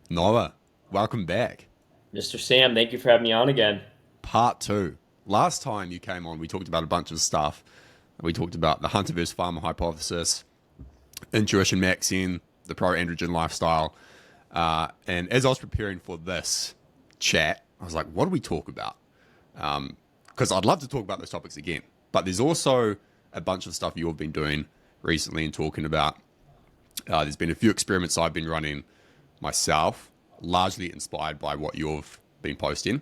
Noah, welcome back. Mr. Sam, thank you for having me on again. Part two. Last time you came on, we talked about a bunch of stuff. We talked about the hunter versus farmer hypothesis, intuition maxing, the pro androgen lifestyle. And as I was preparing for this chat, I was like, what do we talk about? Because I'd love to talk about those topics again. But there's also a bunch of stuff you've been doing recently and talking about. There's been a few experiments I've been running myself, largely inspired by what you've been posting.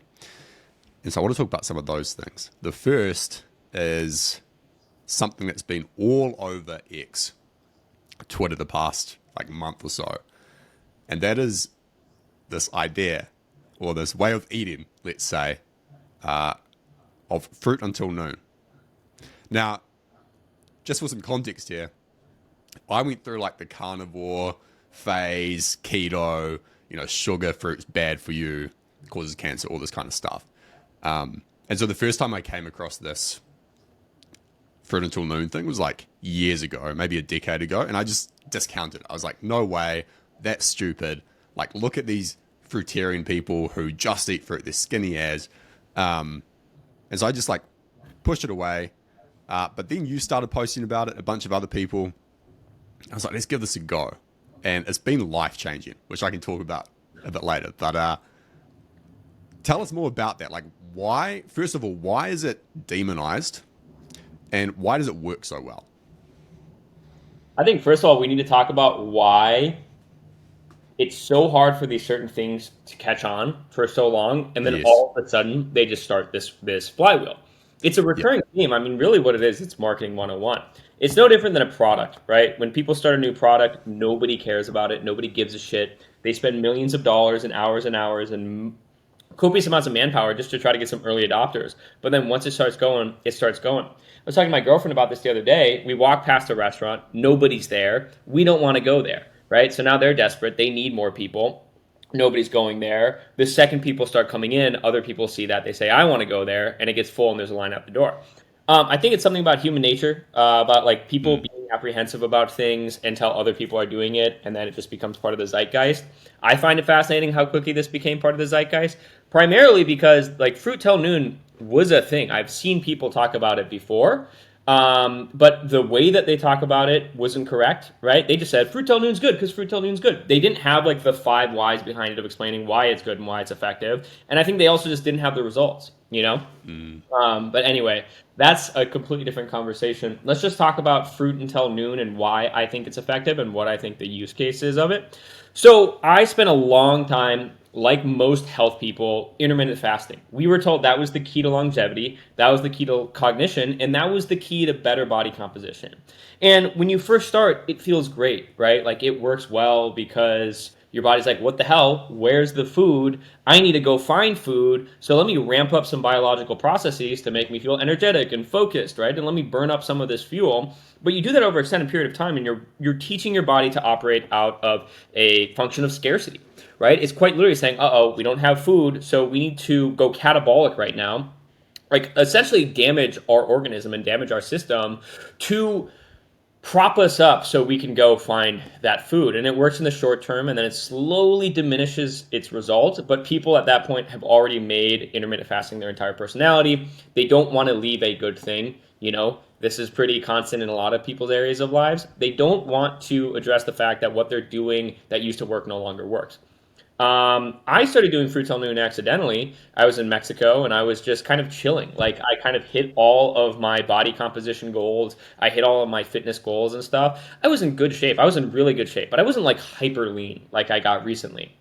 And so I want to talk about some of those things. The first is something that's been all over X, Twitter, the past like month or so. And that is this idea or this way of eating, let's say, of fruit until noon. Now, just for some context here, I went through like the carnivore phase, keto, sugar, fruit's bad for you, causes cancer, all this kind of stuff. And so the first time I came across this fruit until noon thing was like years ago, maybe a decade ago, and I just discounted it. I was like, no way, that's stupid. Like, look at these fruitarian people who just eat fruit, they're skinny as. And so I just like pushed it away. But then you started posting about it, a bunch of other people. I was like, let's give this a go. And it's been life changing, which I can talk about a bit later. But tell us more about that. Like, why, first of all, why is it demonized? And why does it work so well? I think, first of all, we need to talk about why it's so hard for these certain things to catch on for so long, and then Yes. all of a sudden they just start this flywheel. It's a Yep. recurring theme. I mean, really, what it is, it's marketing 101. It's no different than a product, right? When people start a new product, nobody cares about it, nobody gives a shit. They spend millions of dollars and hours and copious amounts of manpower just to try to get some early adopters. But then once it starts going, it starts going. I was talking to my girlfriend about this the other day. We walk past a restaurant, nobody's there. We don't want to go there, right? So now they're desperate. They need more people. Nobody's going there. The second people start coming in, other people see that. They say, I want to go there. And it gets full and there's a line out the door. I think it's something about human nature, about like people Mm. being apprehensive about things until other people are doing it, and then it just becomes part of the zeitgeist. I find it fascinating how quickly this became part of the zeitgeist, primarily because like fruit till noon was a thing. I've seen people talk about it before, but the way that they talk about it wasn't correct, right? They just said fruit till noon's good because fruit till noon's good. They didn't have like the five whys behind it of explaining why it's good and why it's effective, and I think they also just didn't have the results, you know. Mm. But anyway, that's a completely different conversation. Let's just talk about fruit until noon and why I think it's effective and what I think the use case is of it. So I spent a long time, like most health people, intermittent fasting. We were told that was the key to longevity, that was the key to cognition, and that was the key to better body composition. And when you first start, it feels great, right? Like it works well because your body's like, what the hell? Where's the food? I need to go find food. So let me ramp up some biological processes to make me feel energetic and focused, right? And let me burn up some of this fuel. But you do that over an extended period of time, and you're teaching your body to operate out of a function of scarcity, right? It's quite literally saying, uh-oh, we don't have food, so we need to go catabolic right now, like essentially damage our organism and damage our system to prop us up so we can go find that food. And it works in the short term, and then it slowly diminishes its results. But people at that point have already made intermittent fasting their entire personality. They don't want to leave a good thing. You know, this is pretty constant in a lot of people's areas of lives. They don't want to address the fact that what they're doing that used to work no longer works. I started doing fruit till noon accidentally. I was in Mexico and I was just kind of chilling. Like I kind of hit all of my body composition goals. I hit all of my fitness goals and stuff. I was in good shape. I was in really good shape, but I wasn't like hyper lean like I got recently.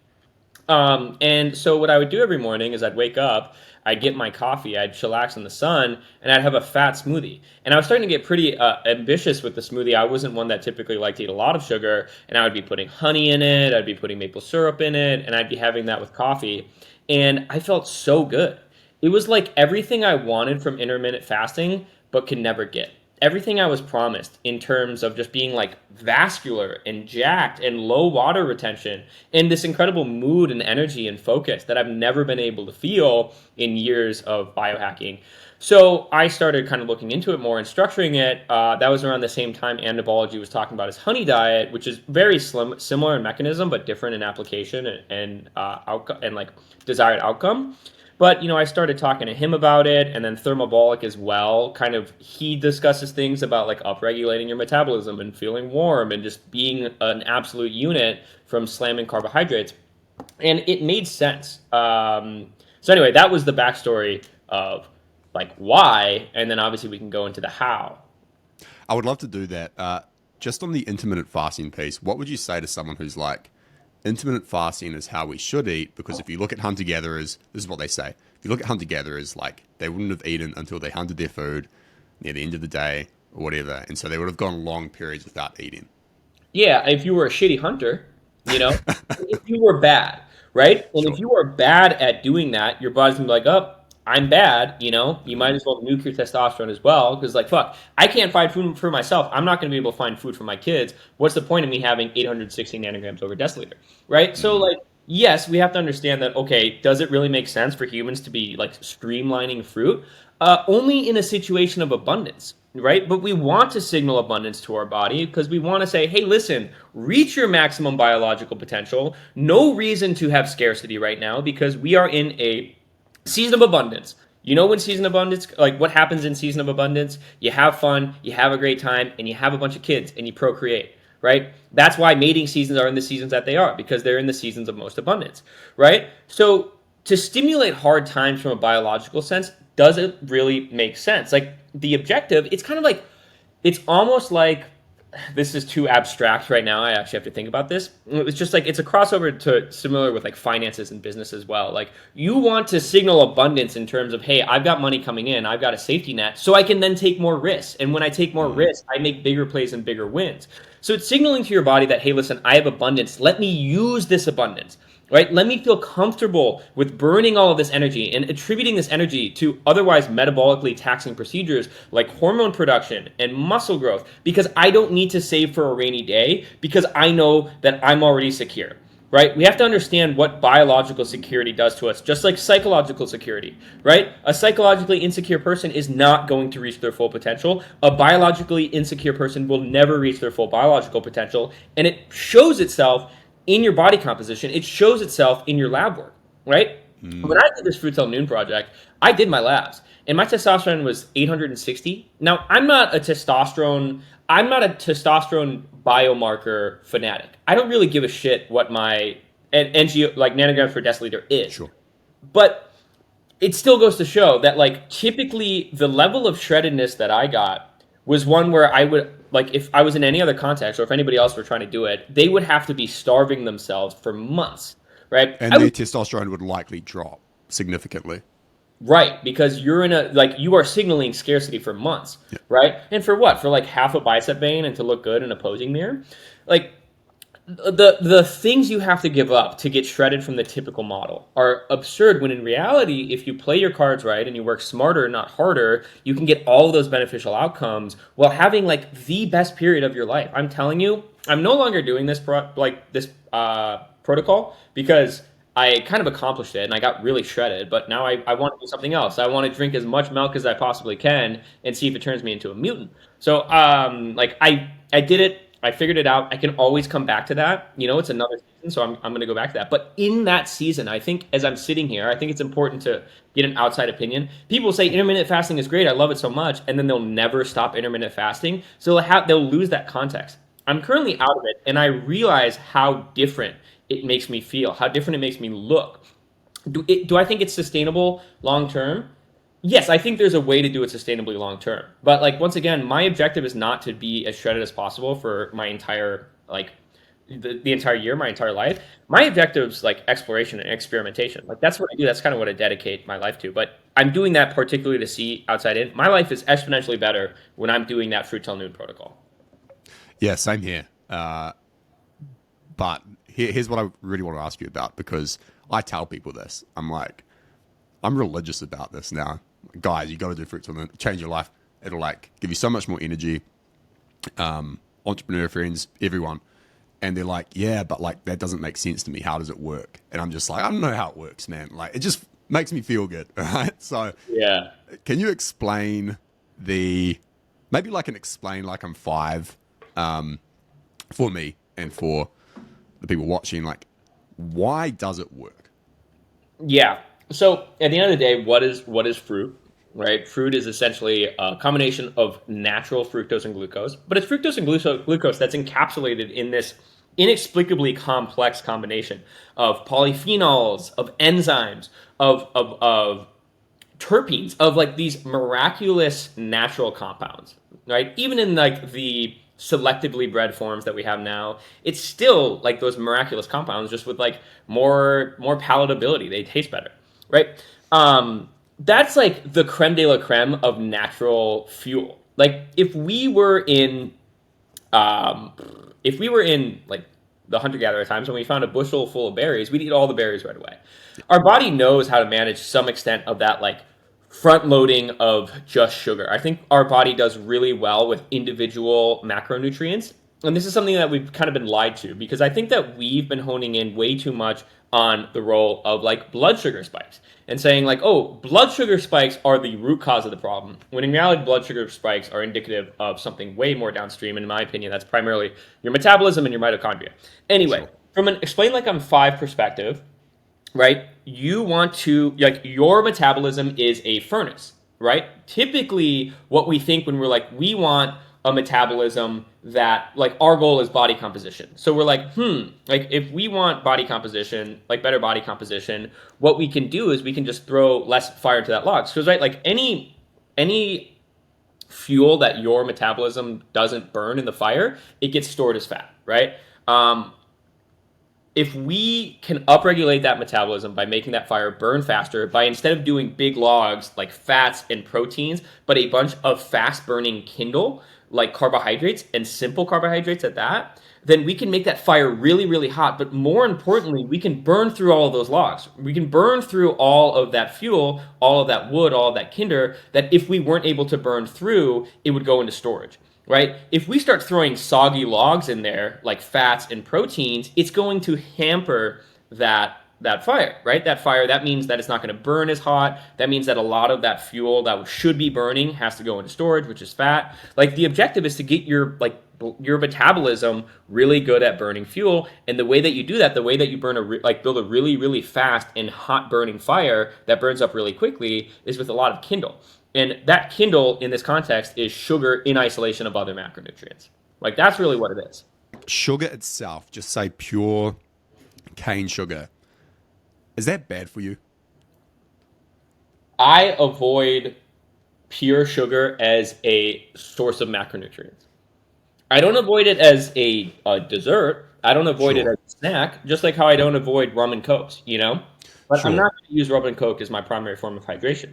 And so what I would do every morning is I'd wake up, I'd get my coffee, I'd chillax in the sun, and I'd have a fat smoothie. And I was starting to get pretty ambitious with the smoothie. I wasn't one that typically liked to eat a lot of sugar, and I would be putting honey in it, I'd be putting maple syrup in it, and I'd be having that with coffee. And I felt so good. It was like everything I wanted from intermittent fasting, but could never get. Everything I was promised in terms of just being like vascular and jacked and low water retention and this incredible mood and energy and focus that I've never been able to feel in years of biohacking. So I started kind of looking into it more and structuring it. That was around the same time Anabology was talking about his honey diet, which is very similar in mechanism but different in application and outcome and like desired outcome. But I started talking to him about it, and then thermobolic as well. Kind of, he discusses things about like upregulating your metabolism and feeling warm and just being an absolute unit from slamming carbohydrates, and it made sense. So anyway, that was the backstory of like why, and then obviously we can go into the how. I would love to do that. Just on the intermittent fasting piece, what would you say to someone who's like, intermittent fasting is how we should eat? Because if you look at hunter-gatherers, this is what they say. If you look at hunter-gatherers, like they wouldn't have eaten until they hunted their food near the end of the day or whatever. And so they would have gone long periods without eating. Yeah, if you were a shitty hunter, if you were bad, right? And Sure. if you are bad at doing that, your body's gonna be like, oh, I'm bad, you might as well nuke your testosterone as well. Because, like, fuck, I can't find food for myself. I'm not gonna be able to find food for my kids. What's the point of me having 860 nanograms over deciliter, right? So, like, yes, we have to understand that, okay, does it really make sense for humans to be, like, streamlining fruit? Only in a situation of abundance, right? But we want to signal abundance to our body because we want to say, hey, listen, reach your maximum biological potential. No reason to have scarcity right now because we are in a season of abundance. When season of abundance, like what happens in season of abundance, you have fun, you have a great time, and you have a bunch of kids and you procreate, right? That's why mating seasons are in the seasons that they are, because they're in the seasons of most abundance, right? So to stimulate hard times from a biological sense, does it really make sense? Like the objective, it's kind of like, it's almost like, this is too abstract right now. I actually have to think about this. It's just like, it's a crossover to similar with like finances and business as well. Like you want to signal abundance in terms of, hey, I've got money coming in, I've got a safety net, so I can then take more risks. And when I take more risks, I make bigger plays and bigger wins. So it's signaling to your body that, hey, listen, I have abundance. Let me use this abundance. Right? Let me feel comfortable with burning all of this energy and attributing this energy to otherwise metabolically taxing procedures like hormone production and muscle growth, because I don't need to save for a rainy day because I know that I'm already secure. Right? We have to understand what biological security does to us, just like psychological security, right? A psychologically insecure person is not going to reach their full potential. A biologically insecure person will never reach their full biological potential, and it shows itself in your body composition. It shows itself in your lab work, right? When I did this Fruit Till Noon project, I did my labs, and my testosterone was 860. Now, I'm not a testosterone biomarker fanatic. I don't really give a shit what my NGO, like nanograms per deciliter, is. Sure. But it still goes to show that, like, typically the level of shreddedness that I got was one where I would, like, if I was in any other context or if anybody else were trying to do it, they would have to be starving themselves for months, right? And their testosterone would likely drop significantly. Right, because you're in you are signaling scarcity for months, Yeah. right? And for what? For like half a bicep vein and to look good in a posing mirror? Like, the things you have to give up to get shredded from the typical model are absurd, when in reality, if you play your cards right and you work smarter, not harder, you can get all of those beneficial outcomes while having like the best period of your life. I'm telling you, I'm no longer doing this protocol because I kind of accomplished it and I got really shredded, but now I want to do something else. I want to drink as much milk as I possibly can and see if it turns me into a mutant. So I did it. I figured it out. I can always come back to that. It's another season, so I'm going to go back to that. But in that season, I think as I'm sitting here, I think it's important to get an outside opinion. People say intermittent fasting is great. I love it so much. And then they'll never stop intermittent fasting. So they'll lose that context. I'm currently out of it, and I realize how different it makes me feel, how different it makes me look. Do I think it's sustainable long term? Yes, I think there's a way to do it sustainably long term. But like, once again, my objective is not to be as shredded as possible for my entire, like, the entire year, my entire life. My objective is like exploration and experimentation. Like, that's what I do. That's kind of what I dedicate my life to. But I'm doing that particularly to see outside in. My life is exponentially better when I'm doing that Fruit Till Noon protocol. Yeah, same here. But here's what I really want to ask you about, because I tell people this. I'm like, I'm religious about this now. Guys, you got to do Fruit Till Noon, change your life. It'll like give you so much more energy. Entrepreneur friends, everyone. And they're like, yeah, but like that doesn't make sense to me. How does it work? And I'm just like, I don't know how it works, man. Like, it just makes me feel good, right? So Yeah. can you explain maybe like explain like I'm five, for me and for the people watching, like why does it work? Yeah. So at the end of the day, what is fruit? Right? Fruit is essentially a combination of natural fructose and glucose, but it's fructose and glucose that's encapsulated in this inexplicably complex combination of polyphenols, of enzymes, of terpenes, of like these miraculous natural compounds, right? Even in like the selectively bred forms that we have now, it's still like those miraculous compounds, just with like more palatability. They taste better, right? That's like the creme de la creme of natural fuel. Like um, if we were in like the hunter gatherer times when we found a bushel full of berries, we'd eat all the berries right away. Our body knows how to manage some extent of that, like front loading of just sugar. I think our body does really well with individual macronutrients. And this is something that we've kind of been lied to, because I think that we've been honing in way too much on the role of like blood sugar spikes and saying like, oh, blood sugar spikes are the root cause of the problem. When in reality, blood sugar spikes are indicative of something way more downstream. And in my opinion, that's primarily your metabolism and your mitochondria. Anyway, Sure. from an explain like I'm five perspective, right? You want to, like, your metabolism is a furnace, right? Typically, what we think when we're like, we want a metabolism that, like, our goal is body composition. So we're like, like, if we want body composition, like better body composition, what we can do is we can just throw less fire into that log. Because, right, like, any fuel that your metabolism doesn't burn in the fire, it gets stored as fat, right? If we can upregulate that metabolism by making that fire burn faster, by instead of doing big logs like fats and proteins, but a bunch of fast burning kindle like carbohydrates and simple carbohydrates at that, then we can make that fire really, really hot. But more importantly, we can burn through all of those logs. We can burn through all of that fuel, all of that wood, all of that kinder, that if we weren't able to burn through, it would go into storage. Right? If we start throwing soggy logs in there, like fats and proteins, it's going to hamper that fire, right? That fire, that means that it's not going to burn as hot. That means that a lot of that fuel that should be burning has to go into storage, which is fat. Like the objective is to get your metabolism really good at burning fuel, and the way that you do that, the way that you build a really, really fast and hot burning fire that burns up really quickly, is with a lot of kindle. And that kindle in this context is sugar in isolation of other macronutrients. Like that's really what it is. Sugar itself, just say pure cane sugar, is that bad for you? I avoid pure sugar as a source of macronutrients. I don't avoid it as a dessert. I don't avoid it Sure. as a snack, just like how I don't avoid rum and cokes, you know? But I'm Sure. not going to use rum and coke as my primary form of hydration.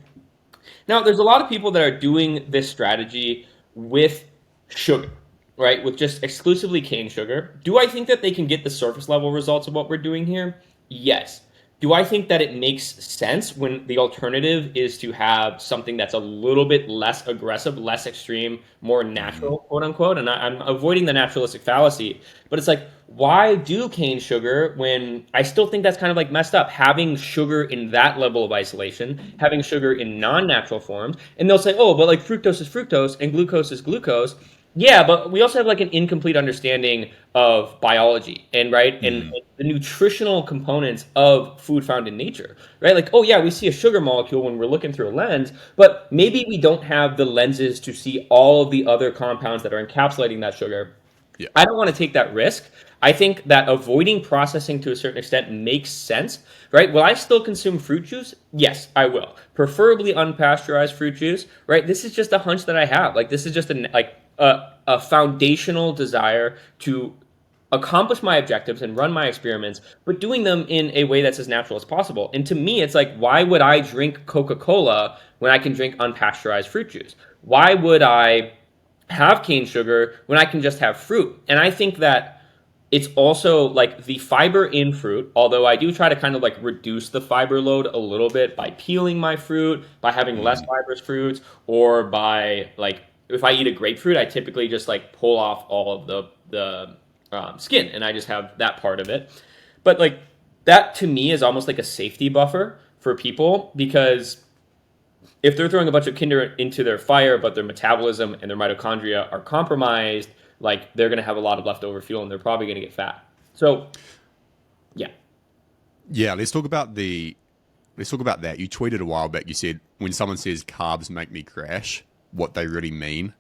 Now, there's a lot of people that are doing this strategy with sugar, right? With just exclusively cane sugar. Do I think that they can get the surface level results of what we're doing here? Yes. Do I think that it makes sense when the alternative is to have something that's a little bit less aggressive, less extreme, more Hmm. natural, quote unquote? And I'm avoiding the naturalistic fallacy, but it's like, why do cane sugar when I still think that's kind of like messed up? Having sugar in that level of isolation, having sugar in non natural forms, and they'll say, oh, but like fructose is fructose and glucose is glucose. Yeah, but we also have like an incomplete understanding of biology and right and the nutritional components of food found in nature, right? Like, oh yeah, we see a sugar molecule when we're looking through a lens, but maybe we don't have the lenses to see all of the other compounds that are encapsulating that sugar. Yeah. I don't want to take that risk. I think that avoiding processing to a certain extent makes sense, right? Will I still consume fruit juice? Yes, I will. Preferably unpasteurized fruit juice, right? This is just a hunch that I have. Like this is just a foundational desire to accomplish my objectives and run my experiments, but doing them in a way that's as natural as possible. And to me, it's like, why would I drink Coca-Cola when I can drink unpasteurized fruit juice? Why would I have cane sugar when I can just have fruit? And I think that it's also like the fiber in fruit, although I do try to kind of like reduce the fiber load a little bit by peeling my fruit, by having less fibrous fruits, or by like if I eat a grapefruit, I typically just like pull off all of the skin and I just have that part of it. But like that to me is almost like a safety buffer for people, because if they're throwing a bunch of kinder into their fire, but their metabolism and their mitochondria are compromised, like they're going to have a lot of leftover fuel and they're probably going to get fat. So, yeah. Yeah, let's talk about that. You tweeted a while back, you said when someone says carbs make me crash, what they really mean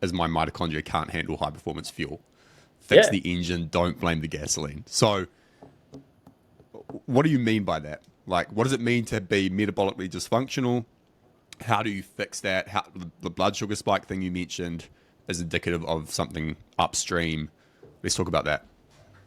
is my mitochondria can't handle high performance fuel. Fix the engine, don't blame the gasoline. So what do you mean by that? Like, what does it mean to be metabolically dysfunctional? How do you fix that? How the blood sugar spike thing you mentioned is indicative of something upstream. Let's talk about that.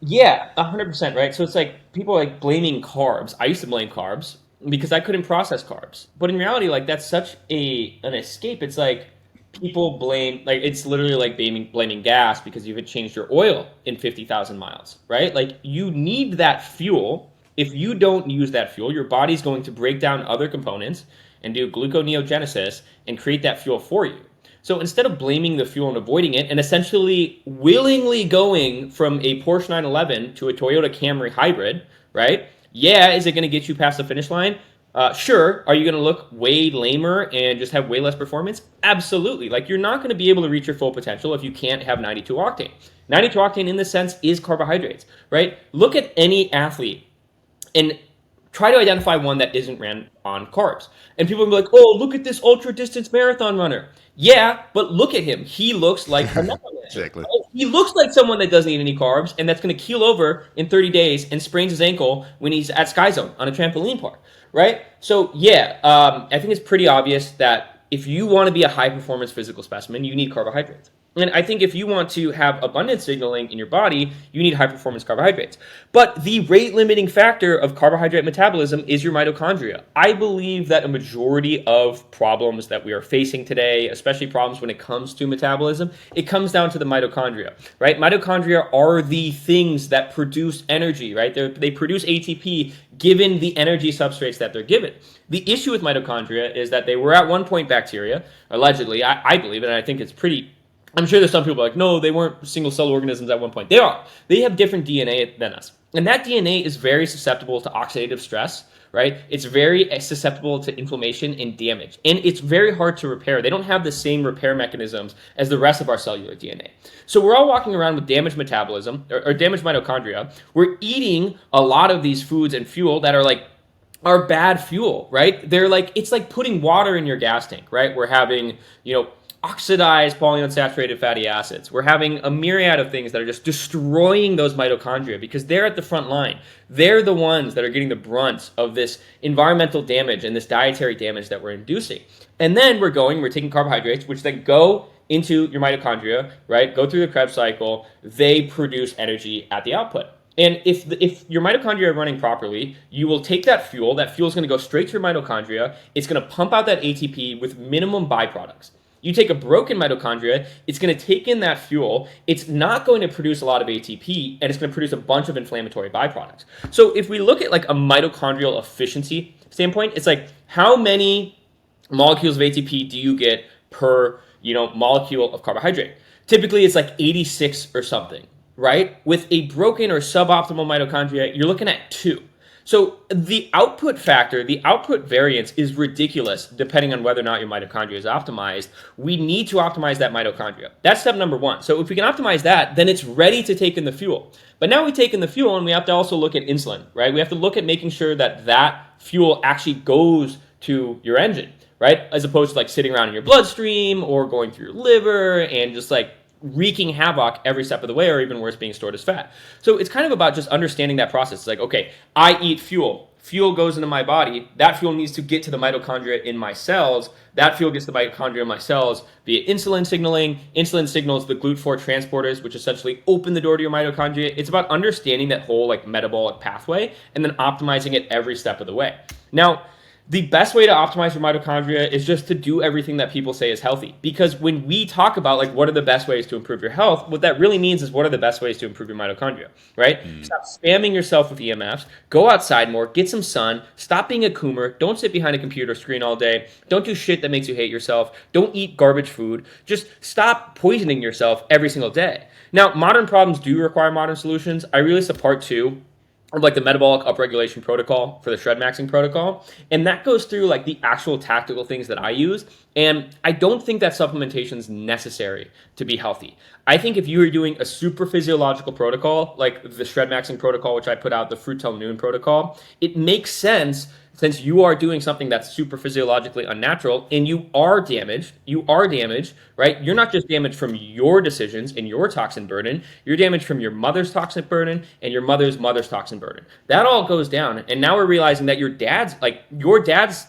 Yeah, 100%, right? So it's like people are like blaming carbs. I used to blame carbs because I couldn't process carbs. But in reality, like that's such an escape. It's like people blame, like it's literally like blaming gas because you haven't changed your oil in 50,000 miles, right? Like you need that fuel. If you don't use that fuel, your body's going to break down other components and do gluconeogenesis and create that fuel for you. So instead of blaming the fuel and avoiding it and essentially willingly going from a Porsche 911 to a Toyota Camry hybrid, right? Yeah, is it going to get you past the finish line? Sure. Are you going to look way lamer and just have way less performance? Absolutely. Like you're not going to be able to reach your full potential if you can't have 92 octane. 92 octane in this sense is carbohydrates, right? Look at any athlete and try to identify one that isn't ran on carbs. And people will be like, oh, look at this ultra distance marathon runner. Yeah, but look at him. He looks like a marathon runner. Exactly. He looks like someone that doesn't eat any carbs and that's going to keel over in 30 days and sprains his ankle when he's at Sky Zone on a trampoline park, right? So yeah, I think it's pretty obvious that if you want to be a high performance physical specimen, you need carbohydrates. And I think if you want to have abundant signaling in your body, you need high performance carbohydrates. But the rate limiting factor of carbohydrate metabolism is your mitochondria. I believe that a majority of problems that we are facing today, especially problems when it comes to metabolism, it comes down to the mitochondria, right? Mitochondria are the things that produce energy, right? They produce ATP given the energy substrates that they're given. The issue with mitochondria is that they were at one point bacteria, allegedly. I believe it, and I think it's pretty... I'm sure there's some people like, no, they weren't single cell organisms at one point. They are. They have different DNA than us. And that DNA is very susceptible to oxidative stress, right? It's very susceptible to inflammation and damage. And it's very hard to repair. They don't have the same repair mechanisms as the rest of our cellular DNA. So we're all walking around with damaged metabolism or damaged mitochondria. We're eating a lot of these foods and fuel that are bad fuel, right? They're like, it's like putting water in your gas tank, right? We're having, oxidized polyunsaturated fatty acids. We're having a myriad of things that are just destroying those mitochondria because they're at the front line. They're the ones that are getting the brunt of this environmental damage and this dietary damage that we're inducing. And then we're taking carbohydrates, which then go into your mitochondria, right? Go through the Krebs cycle. They produce energy at the output. And if your mitochondria are running properly, you will take that fuel. That fuel is going to go straight to your mitochondria. It's going to pump out that ATP with minimum byproducts. You take a broken mitochondria, it's going to take in that fuel, it's not going to produce a lot of ATP, and it's going to produce a bunch of inflammatory byproducts. So if we look at like a mitochondrial efficiency standpoint, it's like how many molecules of ATP do you get per molecule of carbohydrate? Typically it's like 86 or something, right? With a broken or suboptimal mitochondria, you're looking at 2. So the output factor, the output variance is ridiculous depending on whether or not your mitochondria is optimized. We need to optimize that mitochondria. That's step number 1. So if we can optimize that, then it's ready to take in the fuel. But now we take in the fuel and we have to also look at insulin, right? We have to look at making sure that that fuel actually goes to your engine, right? As opposed to like sitting around in your bloodstream or going through your liver and just like wreaking havoc every step of the way, or even worse, being stored as fat. So it's kind of about just understanding that process. It's like, okay, I eat fuel. Fuel goes into my body. That fuel needs to get to the mitochondria in my cells. That fuel gets to the mitochondria in my cells via insulin signaling. Insulin signals the GLUT4 transporters, which essentially open the door to your mitochondria. It's about understanding that whole like metabolic pathway and then optimizing it every step of the way. Now, the best way to optimize your mitochondria is just to do everything that people say is healthy. Because when we talk about like what are the best ways to improve your health, what that really means is what are the best ways to improve your mitochondria, right? Stop spamming yourself with EMFs, go outside more, get some sun, stop being a coomer, don't sit behind a computer screen all day, don't do shit that makes you hate yourself, don't eat garbage food, just stop poisoning yourself every single day. Now, modern problems do require modern solutions. I released a part 2 of like the metabolic upregulation protocol for the shred maxing protocol. And that goes through like the actual tactical things that I use. And I don't think that supplementation is necessary to be healthy. I think if you are doing a super physiological protocol, like the shred maxing protocol, which I put out, the fruit till noon protocol, it makes sense since you are doing something that's super physiologically unnatural and you are damaged, right? You're not just damaged from your decisions and your toxin burden, you're damaged from your mother's toxin burden and your mother's toxin burden. That all goes down. And now we're realizing that your dad's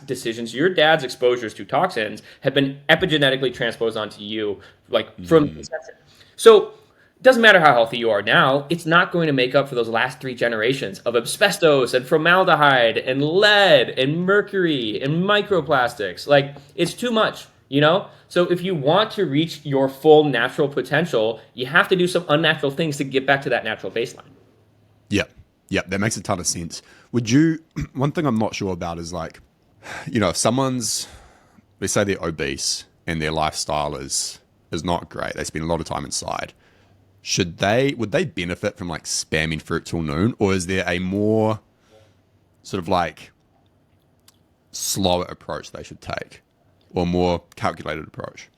decisions, your dad's exposures to toxins have been epigenetically transposed onto you, like from inception. So it doesn't matter how healthy you are now, it's not going to make up for those last 3 generations of asbestos and formaldehyde and lead and mercury and microplastics. Like, it's too much, you know? So if you want to reach your full natural potential, you have to do some unnatural things to get back to that natural baseline. Yeah, that makes a ton of sense. Would you, one thing I'm not sure about is like, if someone's, let's say they're obese and their lifestyle is not great, they spend a lot of time inside, would they benefit from like spamming fruit till noon, or is there a more sort of like slower approach they should take, or more calculated approach?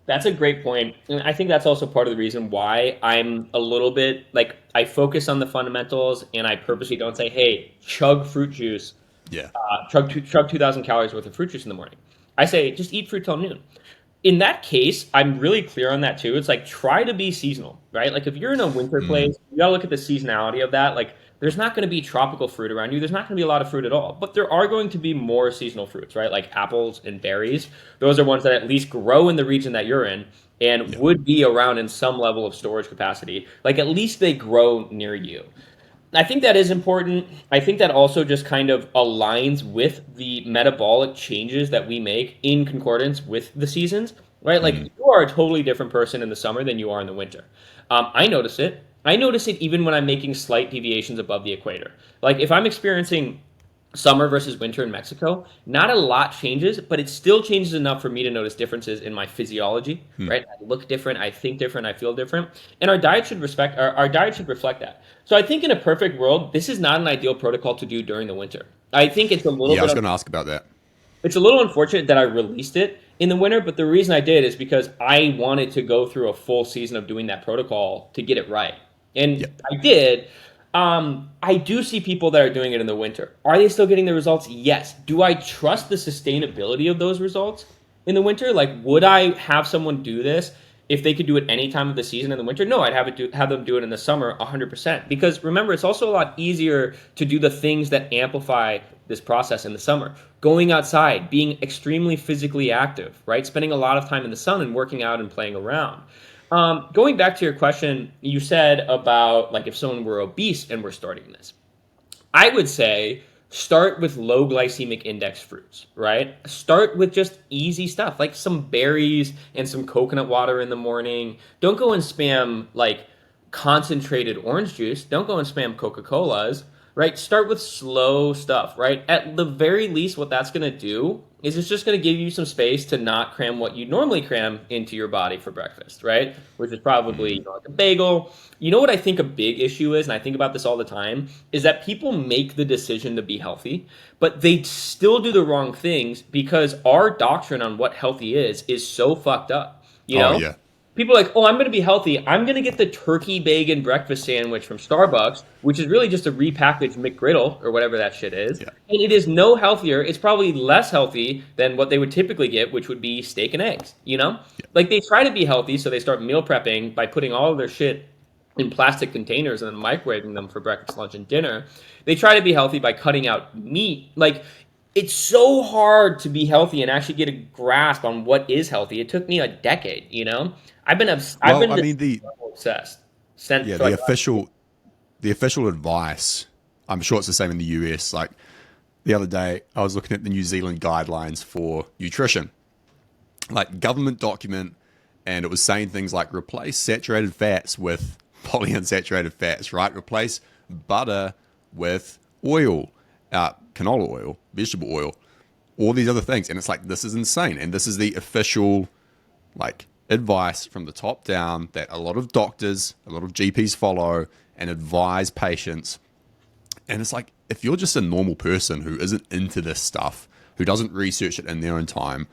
That's a great point. And I think that's also part of the reason why I'm a little bit like I focus on the fundamentals and I purposely don't say, hey, chug fruit juice, Yeah. chug 2,000 calories worth of fruit juice in the morning. I say, just eat fruit till noon. In that case, I'm really clear on that too. It's like, try to be seasonal, right? Like if you're in a winter place, you gotta look at the seasonality of that. Like there's not going to be tropical fruit around you. There's not going to be a lot of fruit at all, but there are going to be more seasonal fruits, right? Like apples and berries. Those are ones that at least grow in the region that you're in and would be around in some level of storage capacity. Like at least they grow near you. I think that is important. I think that also just kind of aligns with the metabolic changes that we make in concordance with the seasons, right? Like you are a totally different person in the summer than you are in the winter. I notice it. I notice it even when I'm making slight deviations above the equator. Like if I'm experiencing summer versus winter in Mexico, not a lot changes, but it still changes enough for me to notice differences in my physiology, right? I look different, I think different, I feel different. And our diet should our diet should reflect that. So I think in a perfect world, this is not an ideal protocol to do during the winter. I think it's a little Yeah, I bit was going to ask about that. it's a little unfortunate that I released it in the winter, but the reason I did is because I wanted to go through a full season of doing that protocol to get it right. And Yep. I did. I do see people that are doing it in the winter. Are they still getting the results? Yes. Do I trust the sustainability of those results in the winter? Like, would I have someone do this if they could do it any time of the season in the winter? No, I'd have them do it in the summer 100%. Because remember, it's also a lot easier to do the things that amplify this process in the summer. Going outside, being extremely physically active, right? Spending a lot of time in the sun and working out and playing around. Going back to your question, you said about like if someone were obese and we're starting this. I would say start with low glycemic index fruits, right? Start with just easy stuff like some berries and some coconut water in the morning. Don't go and spam like concentrated orange juice. Don't go and spam Coca-Colas, right? Start with slow stuff, right? At the very least, what that's going to do is it's just going to give you some space to not cram what you normally cram into your body for breakfast, right? Which is probably like a bagel. You know what I think a big issue is, and I think about this all the time, is that people make the decision to be healthy, but they still do the wrong things because our doctrine on what healthy is so fucked up. You Oh, know, yeah. people are like, oh, I'm going to be healthy. I'm going to get the turkey bacon breakfast sandwich from Starbucks, which is really just a repackaged McGriddle or whatever that shit is. Yeah. And it is no healthier. It's probably less healthy than what they would typically get, which would be steak and eggs, you know? Like they try to be healthy, so they start meal prepping by putting all of their shit in plastic containers and then microwaving them for breakfast, lunch, and dinner. They try to be healthy by cutting out meat. Like it's so hard to be healthy and actually get a grasp on what is healthy. It took me a decade, you know? I've Well, been I this mean, obsessed. Sent yeah, for like the official advice, I'm sure it's the same in the US. Like the other day, I was looking at the New Zealand guidelines for nutrition, like government document, and it was saying things like replace saturated fats with polyunsaturated fats, right? Replace butter with oil, canola oil, vegetable oil, all these other things. And it's like, this is insane. And this is the official, like, advice from the top down that a lot of doctors, a lot of GPs follow and advise patients. And it's like, if you're just a normal person who isn't into this stuff, who doesn't research it in their own time,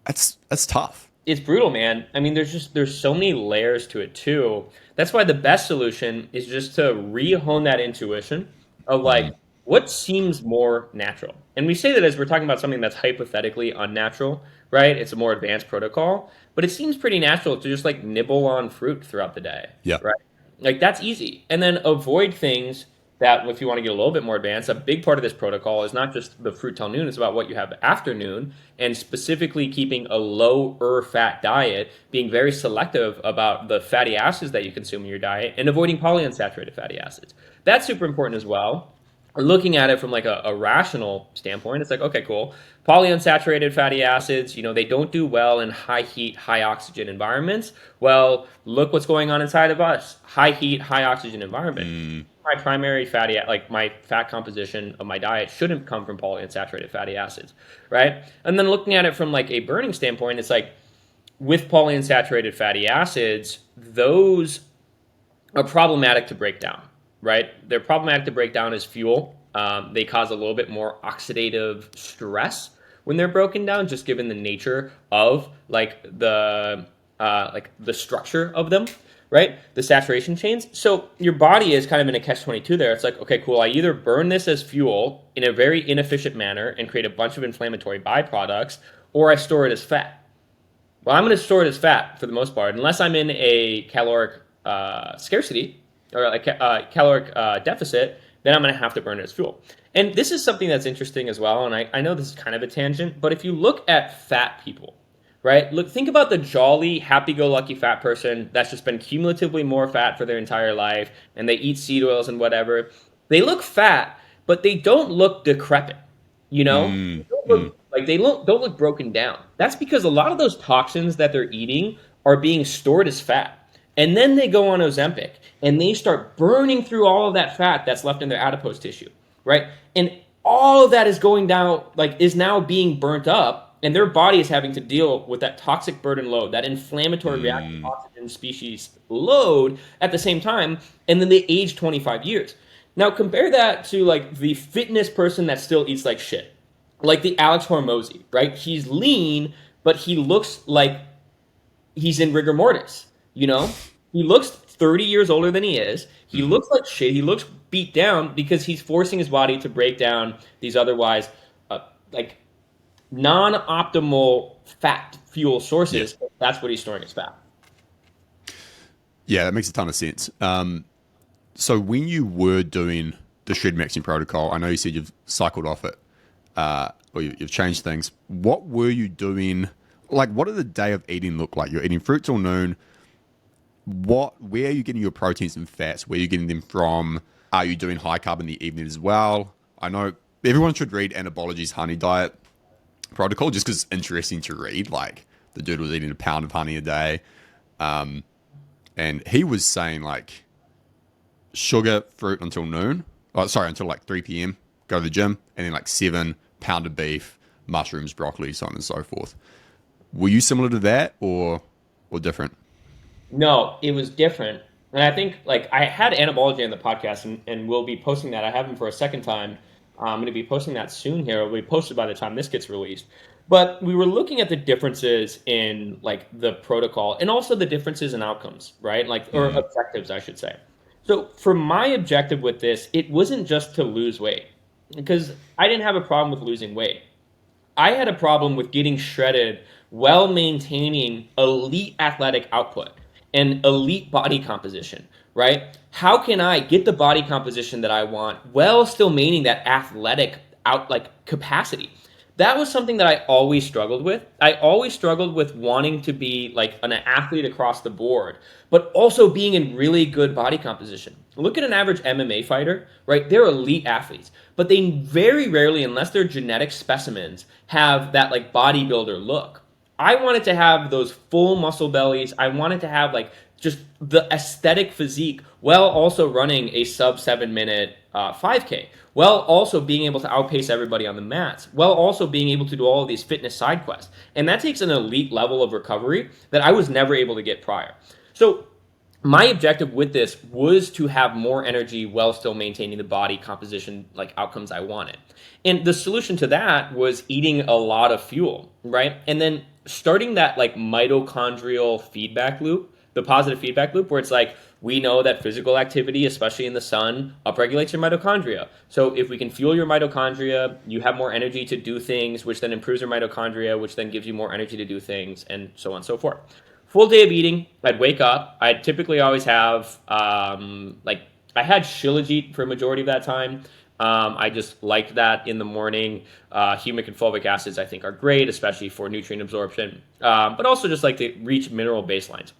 it's tough. It's brutal, man. I mean, there's so many layers to it too. That's why the best solution is just to re-hone that intuition of like what seems more natural. And we say that as we're talking about something that's hypothetically unnatural, right? It's a more advanced protocol, but it seems pretty natural to just like nibble on fruit throughout the day, Yeah. right? Like that's easy. And then avoid things that if you want to get a little bit more advanced, a big part of this protocol is not just the fruit till noon, it's about what you have after noon, and specifically keeping a lower fat diet, being very selective about the fatty acids that you consume in your diet, and avoiding polyunsaturated fatty acids. That's super important as well. Looking at it from like a rational standpoint, it's like, okay, cool. Polyunsaturated fatty acids, they don't do well in high heat, high oxygen environments. Well, look what's going on inside of us. High heat, high oxygen environment. My primary like my fat composition of my diet shouldn't come from polyunsaturated fatty acids, right? And then looking at it from like a burning standpoint, it's like with polyunsaturated fatty acids, those are problematic to break down, right? They're problematic to break down as fuel. They cause a little bit more oxidative stress when they're broken down, just given the nature of like the structure of them, right? The saturation chains. So your body is kind of in a catch-22 there. It's like, okay, cool. I either burn this as fuel in a very inefficient manner and create a bunch of inflammatory byproducts, or I store it as fat. Well, I'm going to store it as fat for the most part, unless I'm in a caloric scarcity or a caloric deficit, then I'm going to have to burn it as fuel. And this is something that's interesting as well. And I know this is kind of a tangent, but if you look at fat people, right? Look, think about the jolly, happy-go-lucky fat person that's just been cumulatively more fat for their entire life, and they eat seed oils and whatever. They look fat, but they don't look decrepit. They don't look, like don't look broken down. That's because a lot of those toxins that they're eating are being stored as fat, and then they go on Ozempic and they start burning through all of that fat that's left in their adipose tissue, right? And all of that is going down, is now being burnt up. And their body is having to deal with that toxic burden load, that inflammatory reactive oxygen species load at the same time, and then they age 25 years. Now compare that to like the fitness person that still eats like shit, like the Alex Hormozy, right? He's lean, but he looks like he's in rigor mortis. He looks 30 years older than he is. He looks like shit. He looks beat down because he's forcing his body to break down these otherwise non-optimal fat fuel sources. Yeah. That's what he's storing as fat. Yeah, that makes a ton of sense. So when you were doing the shred maxing protocol, I know you said you've cycled off it, or you've changed things. What were you doing? Like, what did the day of eating look like? You're eating fruit till noon. Where are you getting your proteins and fats? Where are you getting them from? Are you doing high carb in the evening as well? I know everyone should read Anabology's honey diet protocol just because it's interesting to read. Like, the dude was eating a pound of honey a day, and he was saying like sugar, fruit until noon. Until like 3 p.m. Go to the gym, and then like 7 pound of beef, mushrooms, broccoli, so on and so forth. Were you similar to that, or different? No, it was different. And I think I had Anabology on the podcast, and we'll be posting that. I have him for a second time. I'm going to be posting that soon here. It'll be posted by the time this gets released. But we were looking at the differences in the protocol and also the differences in outcomes, right? Or objectives, I should say. So for my objective with this, it wasn't just to lose weight, because I didn't have a problem with losing weight. I had a problem with getting shredded while maintaining elite athletic output and elite body composition, right? How can I get the body composition that I want while still maintaining that athletic capacity? That was something that I always struggled with. I always struggled with wanting to be an athlete across the board, but also being in really good body composition. Look at an average MMA fighter, right? They're elite athletes, but they very rarely, unless they're genetic specimens, have that bodybuilder look. I wanted to have those full muscle bellies. I wanted to have just the aesthetic physique while also running a sub 7 minute 5K, while also being able to outpace everybody on the mats, while also being able to do all of these fitness side quests. And that takes an elite level of recovery that I was never able to get prior. So my objective with this was to have more energy while still maintaining the body composition like outcomes I wanted. And the solution to that was eating a lot of fuel, right? And then starting that like mitochondrial feedback loop, the positive feedback loop where it's like we know that physical activity, especially in the sun, upregulates your mitochondria. So if we can fuel your mitochondria, you have more energy to do things, which then improves your mitochondria, which then gives you more energy to do things, and so on and so forth. Full day of eating, I'd wake up. I'd typically always have like I had Shilajit for a majority of that time. I just liked that in the morning. Humic and fulvic acids I think are great, especially for nutrient absorption, but also just like to reach mineral baselines.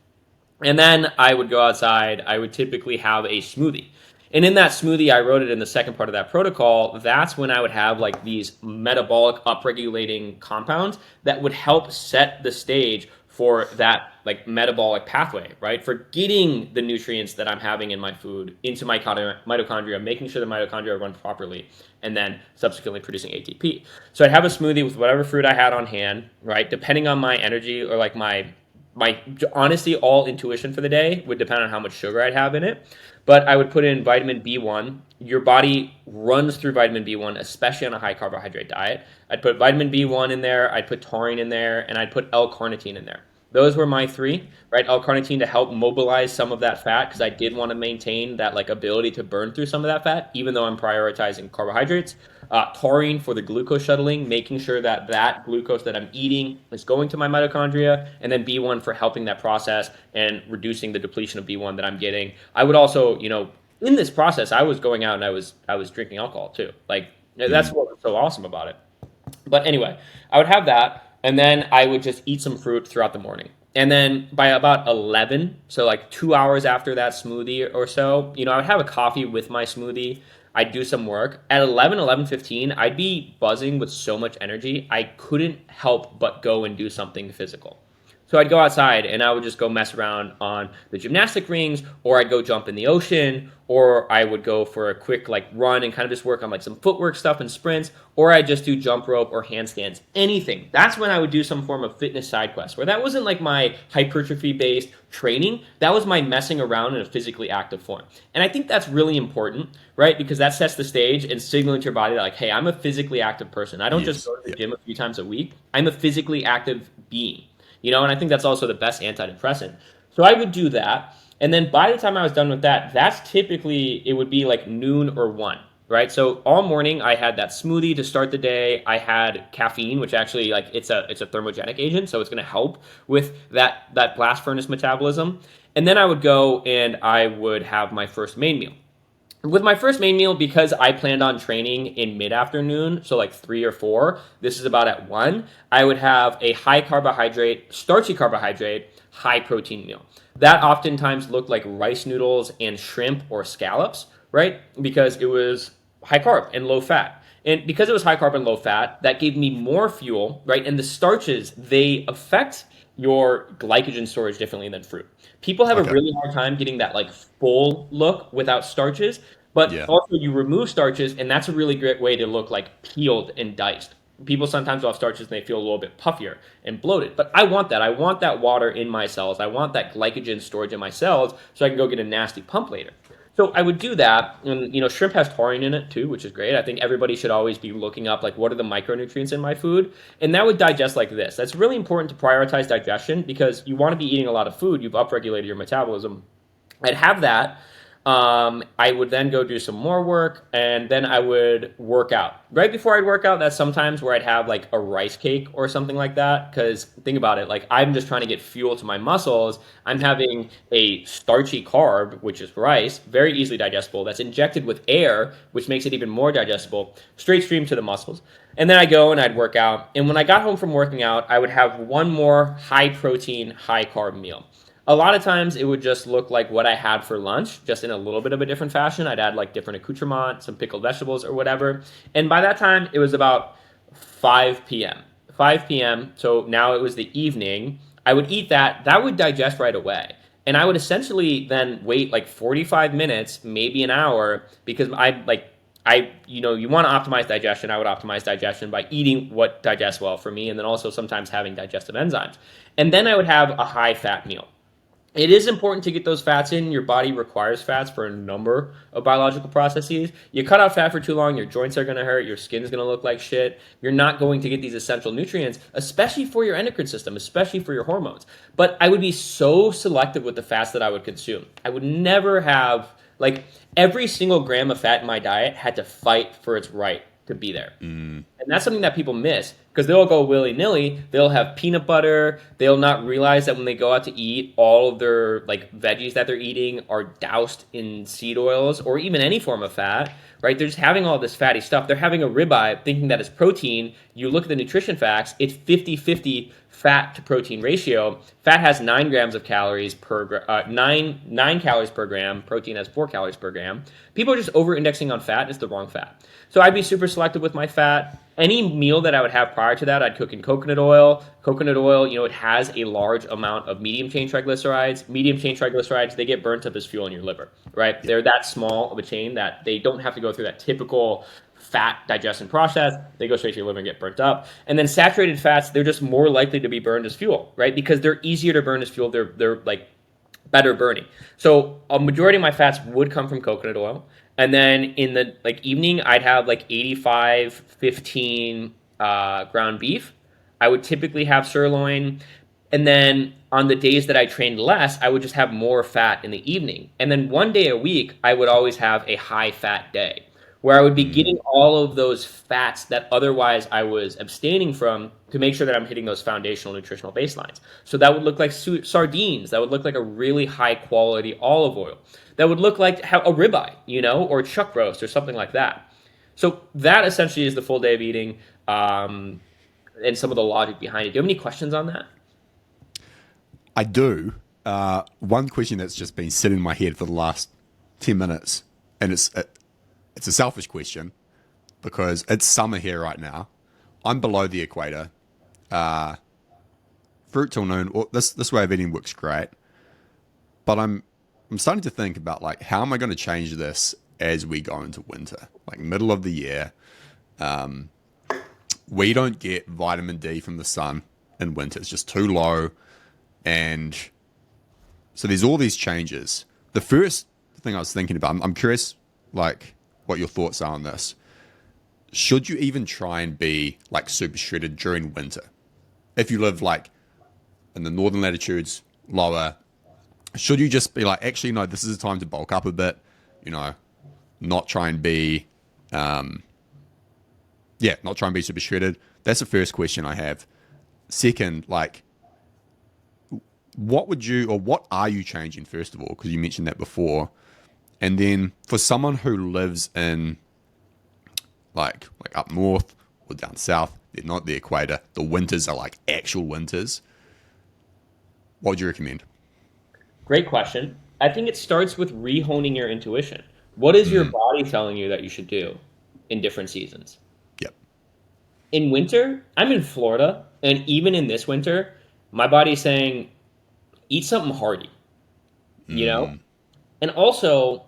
And then I would go outside. I would typically have a smoothie. And in that smoothie, I wrote it in the second part of that protocol. That's when I would have like these metabolic upregulating compounds that would help set the stage for that like metabolic pathway, right? For getting the nutrients that I'm having in my food into my mitochondria, making sure the mitochondria run properly, and then subsequently producing ATP. So I'd have a smoothie with whatever fruit I had on hand, right? Depending on my energy or like my honestly, all intuition for the day would depend on how much sugar I'd have in it. But I would put in vitamin B1. Your body runs through vitamin B1, especially on a high carbohydrate diet. I'd put vitamin B1 in there, I'd put taurine in there, and I'd put L-carnitine in there. Those were my three, right? L-carnitine to help mobilize some of that fat because I did want to maintain that like ability to burn through some of that fat, even though I'm prioritizing carbohydrates. Taurine for the glucose shuttling, making sure that that glucose that I'm eating is going to my mitochondria, and then B1 for helping that process and reducing the depletion of B1 that I'm getting. I would also, in this process, I was going out and I was drinking alcohol too. Like that's what was so awesome about it. But anyway, I would have that. And then I would just eat some fruit throughout the morning. And then by about 11, so like 2 hours after that smoothie or so, I would have a coffee with my smoothie. I'd do some work. At 11:15, I'd be buzzing with so much energy, I couldn't help but go and do something physical. So I'd go outside and I would just go mess around on the gymnastic rings, or I'd go jump in the ocean, or I would go for a quick like run and kind of just work on like some footwork stuff and sprints, or I'd just do jump rope or handstands, anything. That's when I would do some form of fitness side quest, where that wasn't like my hypertrophy based training. That was my messing around in a physically active form. And I think that's really important, right? Because that sets the stage and signaling to your body that like, hey, I'm a physically active person. I don't just go to the gym a few times a week. I'm a physically active being. And I think that's also the best antidepressant. So I would do that. And then by the time I was done with that, that's typically, it would be like noon or 1, right? So all morning I had that smoothie to start the day. I had caffeine, which actually like it's a thermogenic agent. So it's going to help with that blast furnace metabolism. And then I would go and I would have my first main meal. With my first main meal, because I planned on training in mid-afternoon, so like 3 or 4, this is about at 1, I would have a high carbohydrate, starchy carbohydrate, high protein meal. That oftentimes looked like rice noodles and shrimp or scallops, right? Because it was high carb and low fat. And because it was high carb and low fat, that gave me more fuel, right? And the starches, they affect your glycogen storage differently than fruit. People have a really hard time getting that like full look without starches, but also you remove starches, and that's a really great way to look like peeled and diced. People sometimes will have starches and they feel a little bit puffier and bloated, but I want that. I want that water in my cells. I want that glycogen storage in my cells so I can go get a nasty pump later. So I would do that, and shrimp has taurine in it too, which is great. I think everybody should always be looking up like what are the micronutrients in my food, and that would digest like this. That's really important to prioritize digestion because you want to be eating a lot of food. You've upregulated your metabolism. I'd have that. I would then go do some more work, and then I would work out. Right before I'd work out, that's sometimes where I'd have like a rice cake or something like that. Because think about it, like I'm just trying to get fuel to my muscles. I'm having a starchy carb, which is rice, very easily digestible. That's injected with air, which makes it even more digestible, straight stream to the muscles. And then I go and I'd work out. And when I got home from working out, I would have one more high protein, high carb meal. A lot of times it would just look like what I had for lunch, just in a little bit of a different fashion. I'd add like different accoutrement, some pickled vegetables or whatever. And by that time, it was about 5 p.m. 5 p.m., so now it was the evening. I would eat that. That would digest right away. And I would essentially then wait like 45 minutes, maybe an hour, because you want to optimize digestion. I would optimize digestion by eating what digests well for me, and then also sometimes having digestive enzymes. And then I would have a high-fat meal. It is important to get those fats in. Your body requires fats for a number of biological processes. You cut out fat for too long, your joints are going to hurt, your skin's going to look like shit. You're not going to get these essential nutrients, especially for your endocrine system, especially for your hormones. But I would be so selective with the fats that I would consume. I would never have, like, every single gram of fat in my diet had to fight for its right to be there. And that's something that people miss because they'll go willy-nilly. They'll have peanut butter. They'll not realize that when they go out to eat, all of their like veggies that they're eating are doused in seed oils or even any form of fat, right? They're just having all this fatty stuff. They're having a ribeye thinking that it's protein. You look at the nutrition facts, it's 50-50 fat to protein ratio. Fat has 9 grams of calories per 9 calories per gram. Protein has 4 calories per gram. People are just over-indexing on fat. It's the wrong fat. So I'd be super selective with my fat. Any meal that I would have prior to that, I'd cook in coconut oil. Coconut oil, it has a large amount of medium chain triglycerides. Medium chain triglycerides, they get burnt up as fuel in your liver, right? They're that small of a chain that they don't have to go through that typical fat digestion process. They go straight to your liver and get burnt up. And then saturated fats, they're just more likely to be burned as fuel, right? Because they're easier to burn as fuel. They're like better burning. So a majority of my fats would come from coconut oil. And then in the evening, I'd have 85-15 ground beef. I would typically have sirloin. And then on the days that I trained less, I would just have more fat in the evening. And then one day a week, I would always have a high fat day where I would be getting all of those fats that otherwise I was abstaining from to make sure that I'm hitting those foundational nutritional baselines. So that would look like sardines. That would look like a really high quality olive oil. That would look like a ribeye, or chuck roast or something like that. So that essentially is the full day of eating and some of the logic behind it. Do you have any questions on that? I do. One question that's just been sitting in my head for the last 10 minutes, and it's a selfish question because it's summer here right now. I'm below the equator. Fruit till noon. Well, this way of eating works great, but I'm starting to think about how am I going to change this as we go into winter, middle of the year. We don't get vitamin D from the sun in winter. It's just too low, and so there's all these changes. The first thing I was thinking about, I'm curious, what your thoughts are on this. Should you even try and be super shredded during winter? If you live in the northern latitudes, lower, should you just be actually, no, this is the time to bulk up a bit, not try and be, not try and be super shredded? That's the first question I have. Second, what are you changing, first of all? Because you mentioned that before. And then for someone who lives in like up north or down south, they're not the equator, the winters are actual winters, what would you recommend? Great question. I think it starts with rehoning your intuition. What is your body telling you that you should do in different seasons? Yep. In winter, I'm in Florida, and even in this winter, my body's saying, eat something hearty, And also,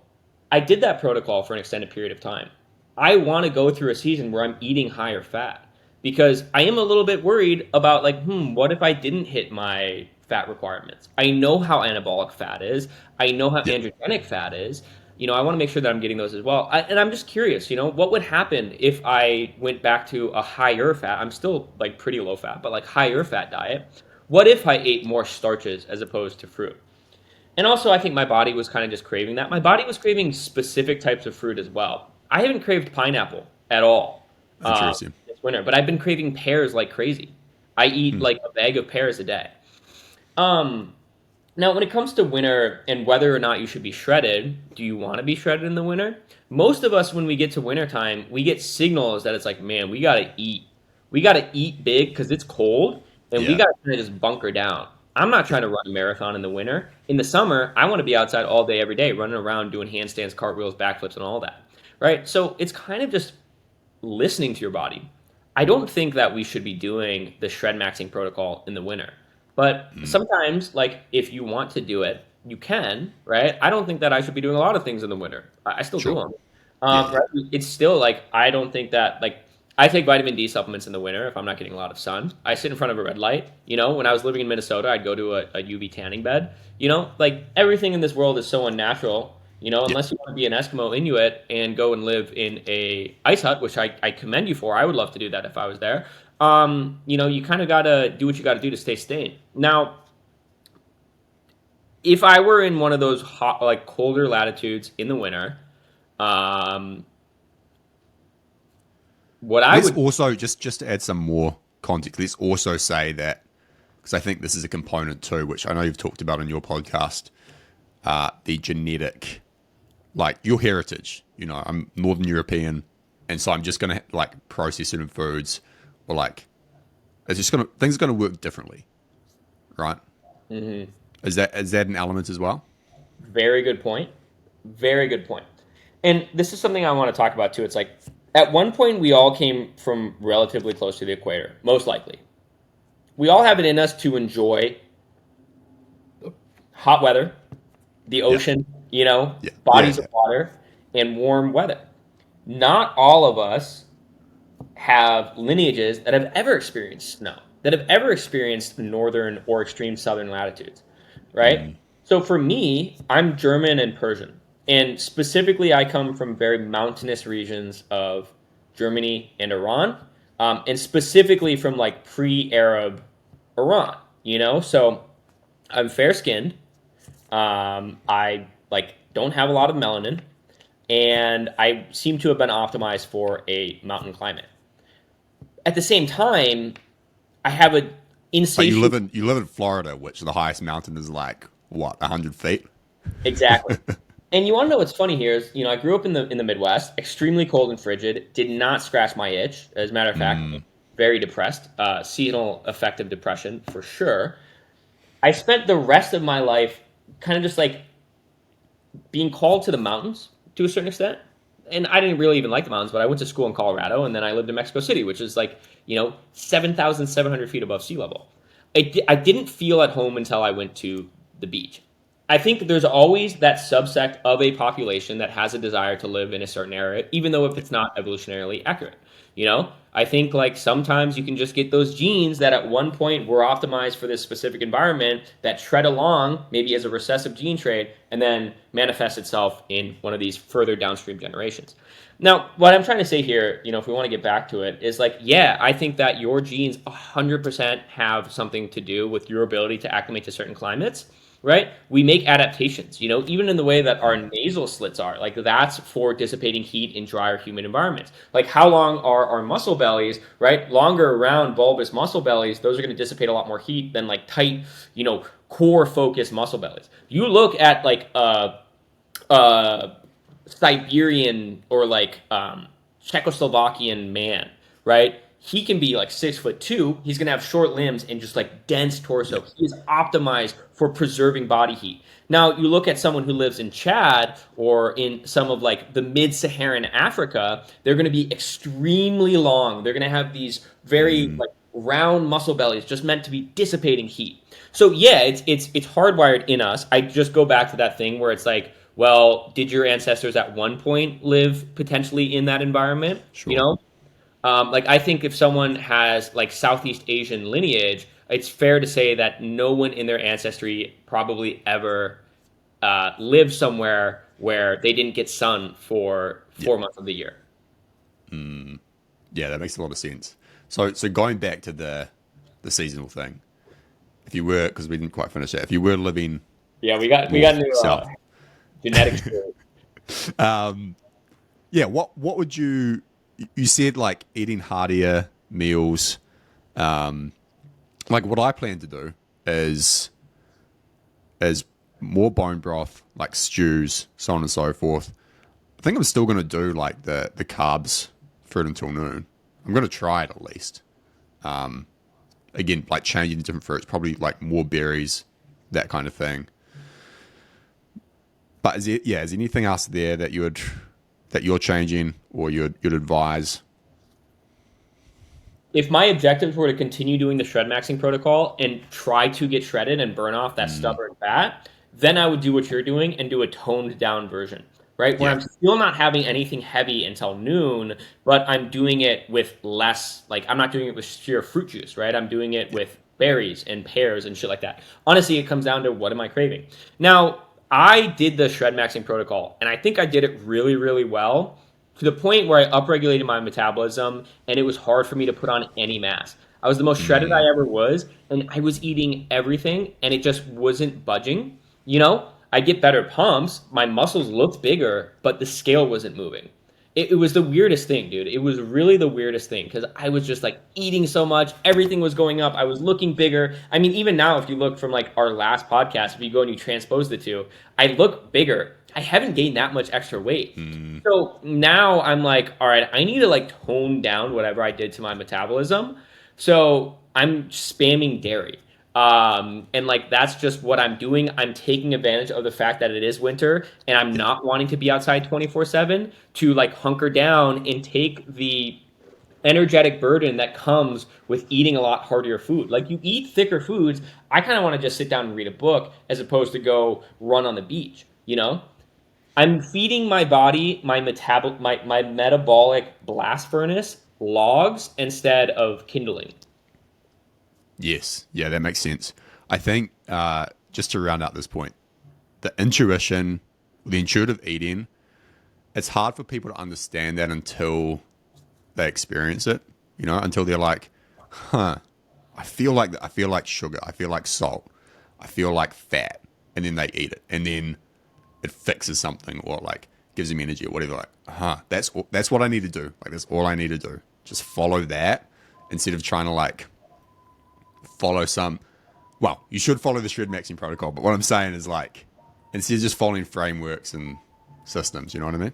I did that protocol for an extended period of time. I want to go through a season where I'm eating higher fat because I am a little bit worried about what if I didn't hit my fat requirements? I know how anabolic fat is. I know how androgenic fat is. I want to make sure that I'm getting those as well. And I'm just curious, what would happen if I went back to a higher fat? I'm still pretty low fat, but higher fat diet. What if I ate more starches as opposed to fruit? And also, I think my body was kind of just craving that. My body was craving specific types of fruit as well. I haven't craved pineapple at all this winter, but I've been craving pears like crazy. I eat a bag of pears a day. Now, when it comes to winter and whether or not you should be shredded, do you want to be shredded in the winter? Most of us, when we get to wintertime, we get signals that it's man, we got to eat. We got to eat big because it's cold, and we got to kind of just bunker down. I'm not trying to run a marathon in the winter. In the summer, I want to be outside all day, every day, running around doing handstands, cartwheels, backflips, and all that, right? So it's kind of just listening to your body. I don't think that we should be doing the shred maxing protocol in the winter. But sometimes, if you want to do it, you can, right? I don't think that I should be doing a lot of things in the winter. I still do them. Right? It's still, I don't think that, I take vitamin D supplements in the winter if I'm not getting a lot of sun. I sit in front of a red light. When I was living in Minnesota, I'd go to a UV tanning bed. Like everything in this world is so unnatural. Yeah. Unless you want to be an Eskimo Inuit and go and live in a ice hut, which I commend you for. I would love to do that if I was there. You kind of got to do what you got to do to stay sane. Now, if I were in one of those hot, like colder latitudes in the winter, what I Let's would also just to add some more context. Let's also say that, because I think this is a component too, which I know you've talked about in your podcast, the genetic, like your heritage. I'm Northern European, and so I'm just gonna like process certain foods, or like things are gonna work differently, right? Mm-hmm. Is that an element as well? Very good point. Very good point. And this is something I want to talk about too. It's like at one point we all came from relatively close to the equator, most likely. We all have it in us to enjoy hot weather, the ocean, Yeah. bodies Yeah. of water, and warm weather. Not all of us have lineages that have ever experienced snow, that have ever experienced northern or extreme southern latitudes, right? So for me, I'm German and Persian. And specifically, I come from very mountainous regions of Germany and Iran, and specifically from like pre-Arab Iran, So I'm fair-skinned. I like don't have a lot of melanin, and I seem to have been optimized for a mountain climate. At the same time, I have an But insatiable. you live in Florida, which the highest mountain is like what, 100 feet? Exactly. And you want to know what's funny here is, I grew up in the Midwest, extremely cold and frigid, did not scratch my itch. As a matter of fact, very depressed, seasonal affective depression for sure. I spent the rest of my life kind of just like being called to the mountains to a certain extent. And I didn't really even like the mountains, but I went to school in Colorado, and then I lived in Mexico City, which is like, 7,700 feet above sea level. I didn't feel at home until I went to the beach. I think there's always that subsect of a population that has a desire to live in a certain area, even though if it's not evolutionarily accurate. I think like sometimes you can just get those genes that at one point were optimized for this specific environment that tread along maybe as a recessive gene trait and then manifests itself in one of these further downstream generations. Now, what I'm trying to say here, if we want to get back to it, is like, yeah, I think that your genes 100% have something to do with your ability to acclimate to certain climates, right? We make adaptations, even in the way that our nasal slits are. Like that's for dissipating heat in drier, humid environments. Like how long are our muscle bellies, right? Longer, round, bulbous muscle bellies, those are going to dissipate a lot more heat than like tight, core focused muscle bellies. You look at like Siberian or like Czechoslovakian man, right? He can be like 6'2". He's gonna have short limbs and just like dense torso. He is optimized for preserving body heat. Now you look at someone who lives in Chad or in some of like the mid-Saharan Africa, they're gonna be extremely long. They're gonna have these very like round muscle bellies just meant to be dissipating heat. So yeah, it's hardwired in us. I just go back to that thing where it's like, well, did your ancestors at one point live potentially in that environment? Sure. Like I think if someone has like Southeast Asian lineage, it's fair to say that no one in their ancestry probably ever lived somewhere where they didn't get sun for 4 months of the year. Yeah, that makes a lot of sense. So going back to the seasonal thing, if you were, because we didn't quite finish that, if you were living Yeah, we got new south, genetics. yeah, what would you said like eating heartier meals. Like what I plan to do is more bone broth, like stews, so on and so forth. I think I'm still going to do like the carbs fruit until noon. I'm going to try it at least. Again, like changing the different fruits, probably like more berries, that kind of thing. But is there anything else there that you're changing or you'd advise? If my objectives were to continue doing the shred maxing protocol and try to get shredded and burn off that stubborn fat, then I would do what you're doing and do a toned down version, right? Where Yeah. I'm still not having anything heavy until noon, but I'm doing it with less, like I'm not doing it with sheer fruit juice, right? I'm doing it with berries and pears and shit like that. Honestly, it comes down to what am I craving? Now, I did the shred maxing protocol, and I think I did it really, really well to the point where I upregulated my metabolism, and it was hard for me to put on any mass. I was the most shredded I Mm. ever was, and I was eating everything, and it just wasn't budging. You know, I get better pumps, my muscles looked bigger, but the scale wasn't moving. It was the weirdest thing, dude. It was really the weirdest thing because I was just like eating so much, everything was going up. I was looking bigger. I mean, even now, if you look from like our last podcast, if you go and you transpose the two, I look bigger. I haven't gained that much extra weight. Mm. So now I'm like, all right, I need to like tone down whatever I did to my metabolism. So I'm spamming dairy. And like that's just what I'm doing. I'm taking advantage of the fact that it is winter and I'm not wanting to be outside 24/7 to like hunker down and take the energetic burden that comes with eating a lot heartier food. Like you eat thicker foods, I kind of want to just sit down and read a book as opposed to go run on the beach, you know? I'm feeding my body my metabolic blast furnace logs instead of kindling. Yes. Yeah, that makes sense. I think just to round out this point, the intuition, the intuitive eating, it's hard for people to understand that until they experience it, you know, until they're like, huh, I feel like sugar, I feel like salt, I feel like fat, and then they eat it, and then it fixes something or like gives them energy or whatever. Like, that's what I need to do. Like, that's all I need to do. Just follow that instead of trying to like follow some. Well, you should follow the shred maxing protocol, but what I'm saying is like instead of just following frameworks and systems, you know what I mean?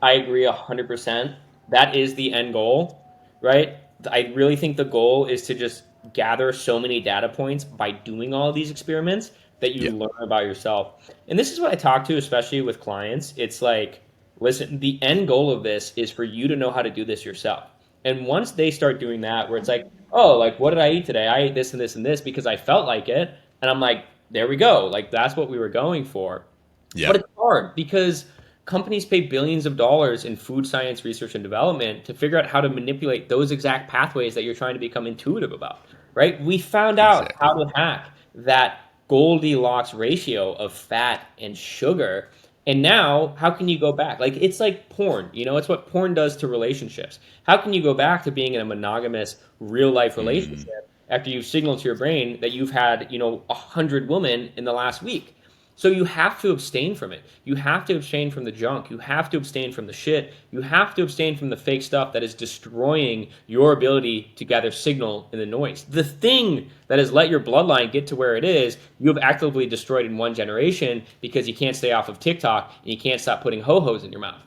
I agree 100%. That is the end goal, right? I really think the goal is to just gather so many data points by doing all of these experiments that you Yeah. learn about yourself. And this is what I talk to, especially with clients. It's like, listen, the end goal of this is for you to know how to do this yourself. And once they start doing that, where it's like, oh, like, what did I eat today? I ate this and this and this because I felt like it. And I'm like, there we go. Like, that's what we were going for. Yeah. But it's hard because companies pay billions of dollars in food science research and development to figure out how to manipulate those exact pathways that you're trying to become intuitive about, right? We found out Exactly. how to hack that Goldilocks ratio of fat and sugar. And now, how can you go back? Like, it's like porn, you know, it's what porn does to relationships. How can you go back to being in a monogamous, real life Mm. relationship after you've signaled to your brain that you've had, you know, 100 women in the last week? So you have to abstain from it. You have to abstain from the junk. You have to abstain from the shit. You have to abstain from the fake stuff that is destroying your ability to gather signal in the noise. The thing that has let your bloodline get to where it is, you have actively destroyed in one generation because you can't stay off of TikTok and you can't stop putting ho-hos in your mouth.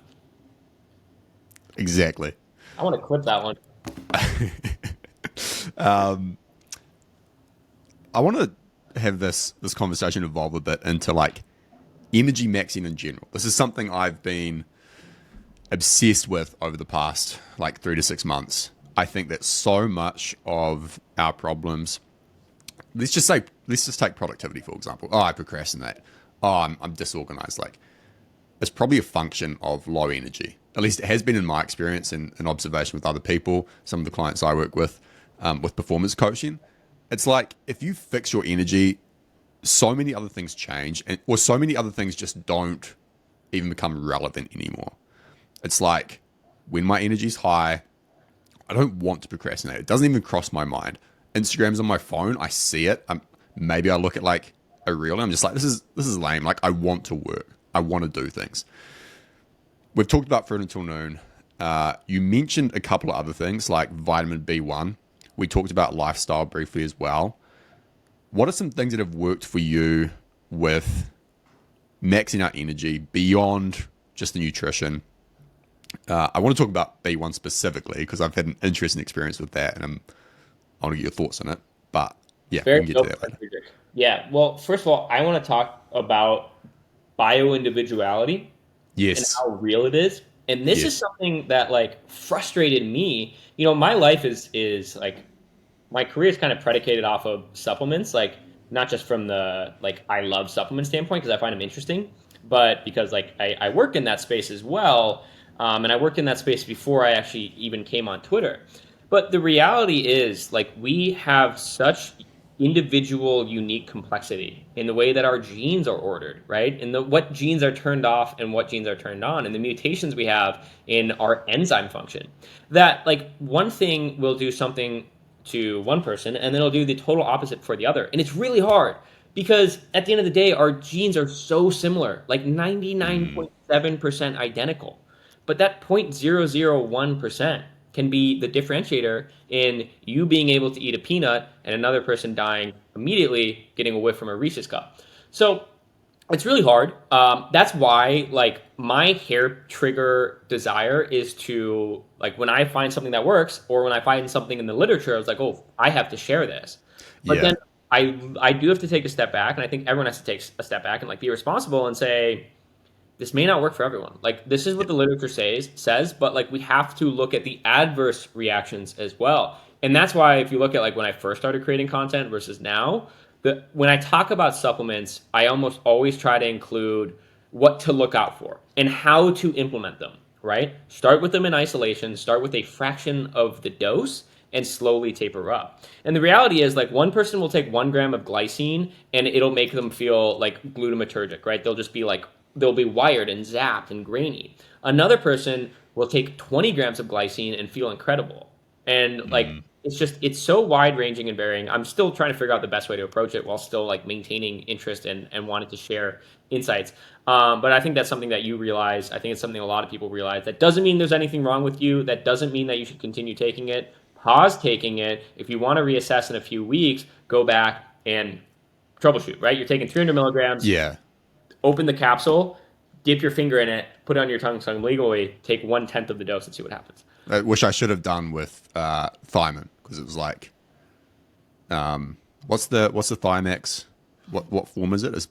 Exactly. I want to clip that one. I want to have this conversation evolve a bit into like energy maxing in general. This is something I've been obsessed with over the past like 3 to 6 months. I think that so much of our problems, let's just take productivity for example. Oh, I procrastinate. Oh, I'm disorganized. Like it's probably a function of low energy. At least it has been in my experience and observation with other people, some of the clients I work with performance coaching. It's like if you fix your energy, so many other things change, or so many other things just don't even become relevant anymore. It's like when my energy's high, I don't want to procrastinate. It doesn't even cross my mind. Instagram's on my phone. I see it. Maybe I look at like a reel and I'm just like, this is lame. Like I want to work. I want to do things. We've talked about fruit until noon. You mentioned a couple of other things like vitamin B1. We talked about lifestyle briefly as well. What are some things that have worked for you with maxing out energy beyond just the nutrition? I want to talk about B1 specifically because I've had an interesting experience with that, and I want to get your thoughts on it. But yeah, we Very can get to dope, that later. Frederick. Yeah. Well, first of all, I want to talk about bio individuality and Yes, how real it is. And this is yes, something that like frustrated me. You know, my life is like my career is kind of predicated off of supplements, like not just from the like I love supplement standpoint because I find them interesting, but because like I work in that space as well, and I worked in that space before I actually even came on Twitter. But the reality is, like, we have such individual, unique complexity in the way that our genes are ordered, right? And what genes are turned off and what genes are turned on, and the mutations we have in our enzyme function. That, like, one thing will do something to one person, and then it'll do the total opposite for the other. And it's really hard because at the end of the day, our genes are so similar, like Mm. 99.7% identical. But that 0.001% can be the differentiator in you being able to eat a peanut and another person dying immediately getting a whiff from a Reese's cup. So it's really hard. That's why, like, my hair trigger desire is to, like, when I find something that works or when I find something in the literature, I was like, oh, I have to share this. But Yeah. then I do have to take a step back, and I think everyone has to take a step back and like be responsible and say, this may not work for everyone. Like, this is what Yeah. the literature says, but like we have to look at the adverse reactions as well. And that's why if you look at like when I first started creating content versus now, when I talk about supplements, I almost always try to include what to look out for and how to implement them, right? Start with them in isolation, start with a fraction of the dose and slowly taper up. And the reality is, like, one person will take 1 gram of glycine and it'll make them feel like glutamatergic, right? They'll just be like, they'll be wired and zapped and grainy. Another person will take 20 grams of glycine and feel incredible. And like, Mm. it's so wide ranging and varying. I'm still trying to figure out the best way to approach it while still like maintaining interest and wanting to share insights. But I think that's something that you realize. I think it's something a lot of people realize. That doesn't mean there's anything wrong with you. That doesn't mean that you should continue taking it. Pause taking it. If you want to reassess in a few weeks, go back and troubleshoot, right? You're taking 300 milligrams, Yeah. open the capsule, dip your finger in it, put it on your tongue legally, take 1/10 of the dose and see what happens. Which I should have done with Thymin, because it was like, what's the Thymex? What form is it?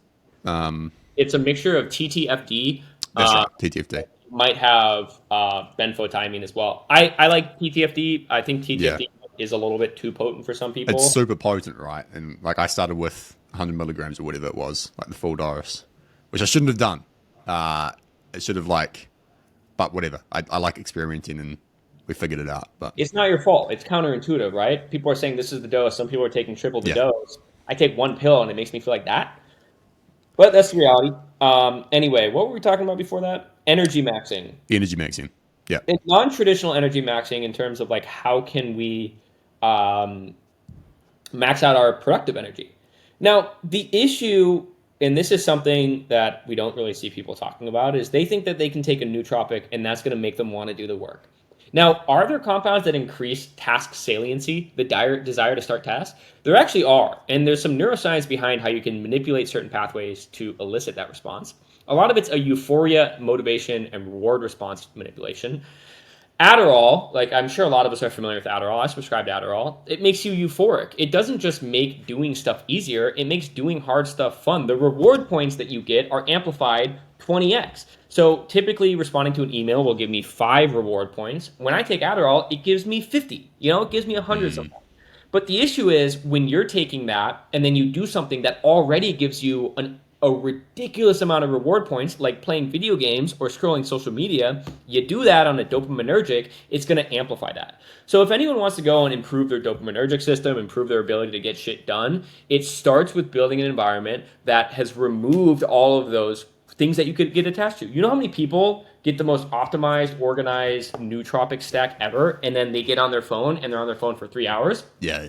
It's a mixture of TTFD. That's right, TTFD. Might have benfotiamine as well. I like TTFD. I think Yeah, TTFD is a little bit too potent for some it's people. super potent, right? And like I started with 100 milligrams or whatever it was, like the full dose, which I shouldn't have done. It should have like, but whatever. I like experimenting, and we figured it out. But It's not your fault. It's counterintuitive, right? People are saying this is the dose. Some people are taking triple the yeah, dose. I take one pill and it makes me feel like that. But that's the reality. Anyway, what were we talking about before that? Energy maxing. energy mixing. Yeah, In non-traditional energy maxing in terms of like how can we um, max out our productive energy. Now, the issue, and this is something that we don't really see people talking about, is they think that they can take a nootropic and that's going to make them want to do the work. Now, are there compounds that increase task saliency, the desire to start tasks? There actually are. And there's some neuroscience behind how you can manipulate certain pathways to elicit that response. A lot of it's a euphoria, motivation, and reward response manipulation. Adderall, like I'm sure a lot of us are familiar with Adderall. I subscribe to Adderall. It makes you euphoric. It doesn't just make doing stuff easier, it makes doing hard stuff fun. The reward points that you get are amplified 20x. So typically responding to an email will give me 5 reward points. When I take Adderall, it gives me 50. It gives me 100 sometimes. But the issue is when you're taking that and then you do something that already gives you a ridiculous amount of reward points, like playing video games or scrolling social media, you do that on a dopaminergic, it's going to amplify that. So if anyone wants to go and improve their dopaminergic system, improve their ability to get shit done, it starts with building an environment that has removed all of those things that you could get attached to. You know how many people get the most optimized, organized nootropic stack ever, and then they get on their phone and they're on their phone for 3 hours? yeah.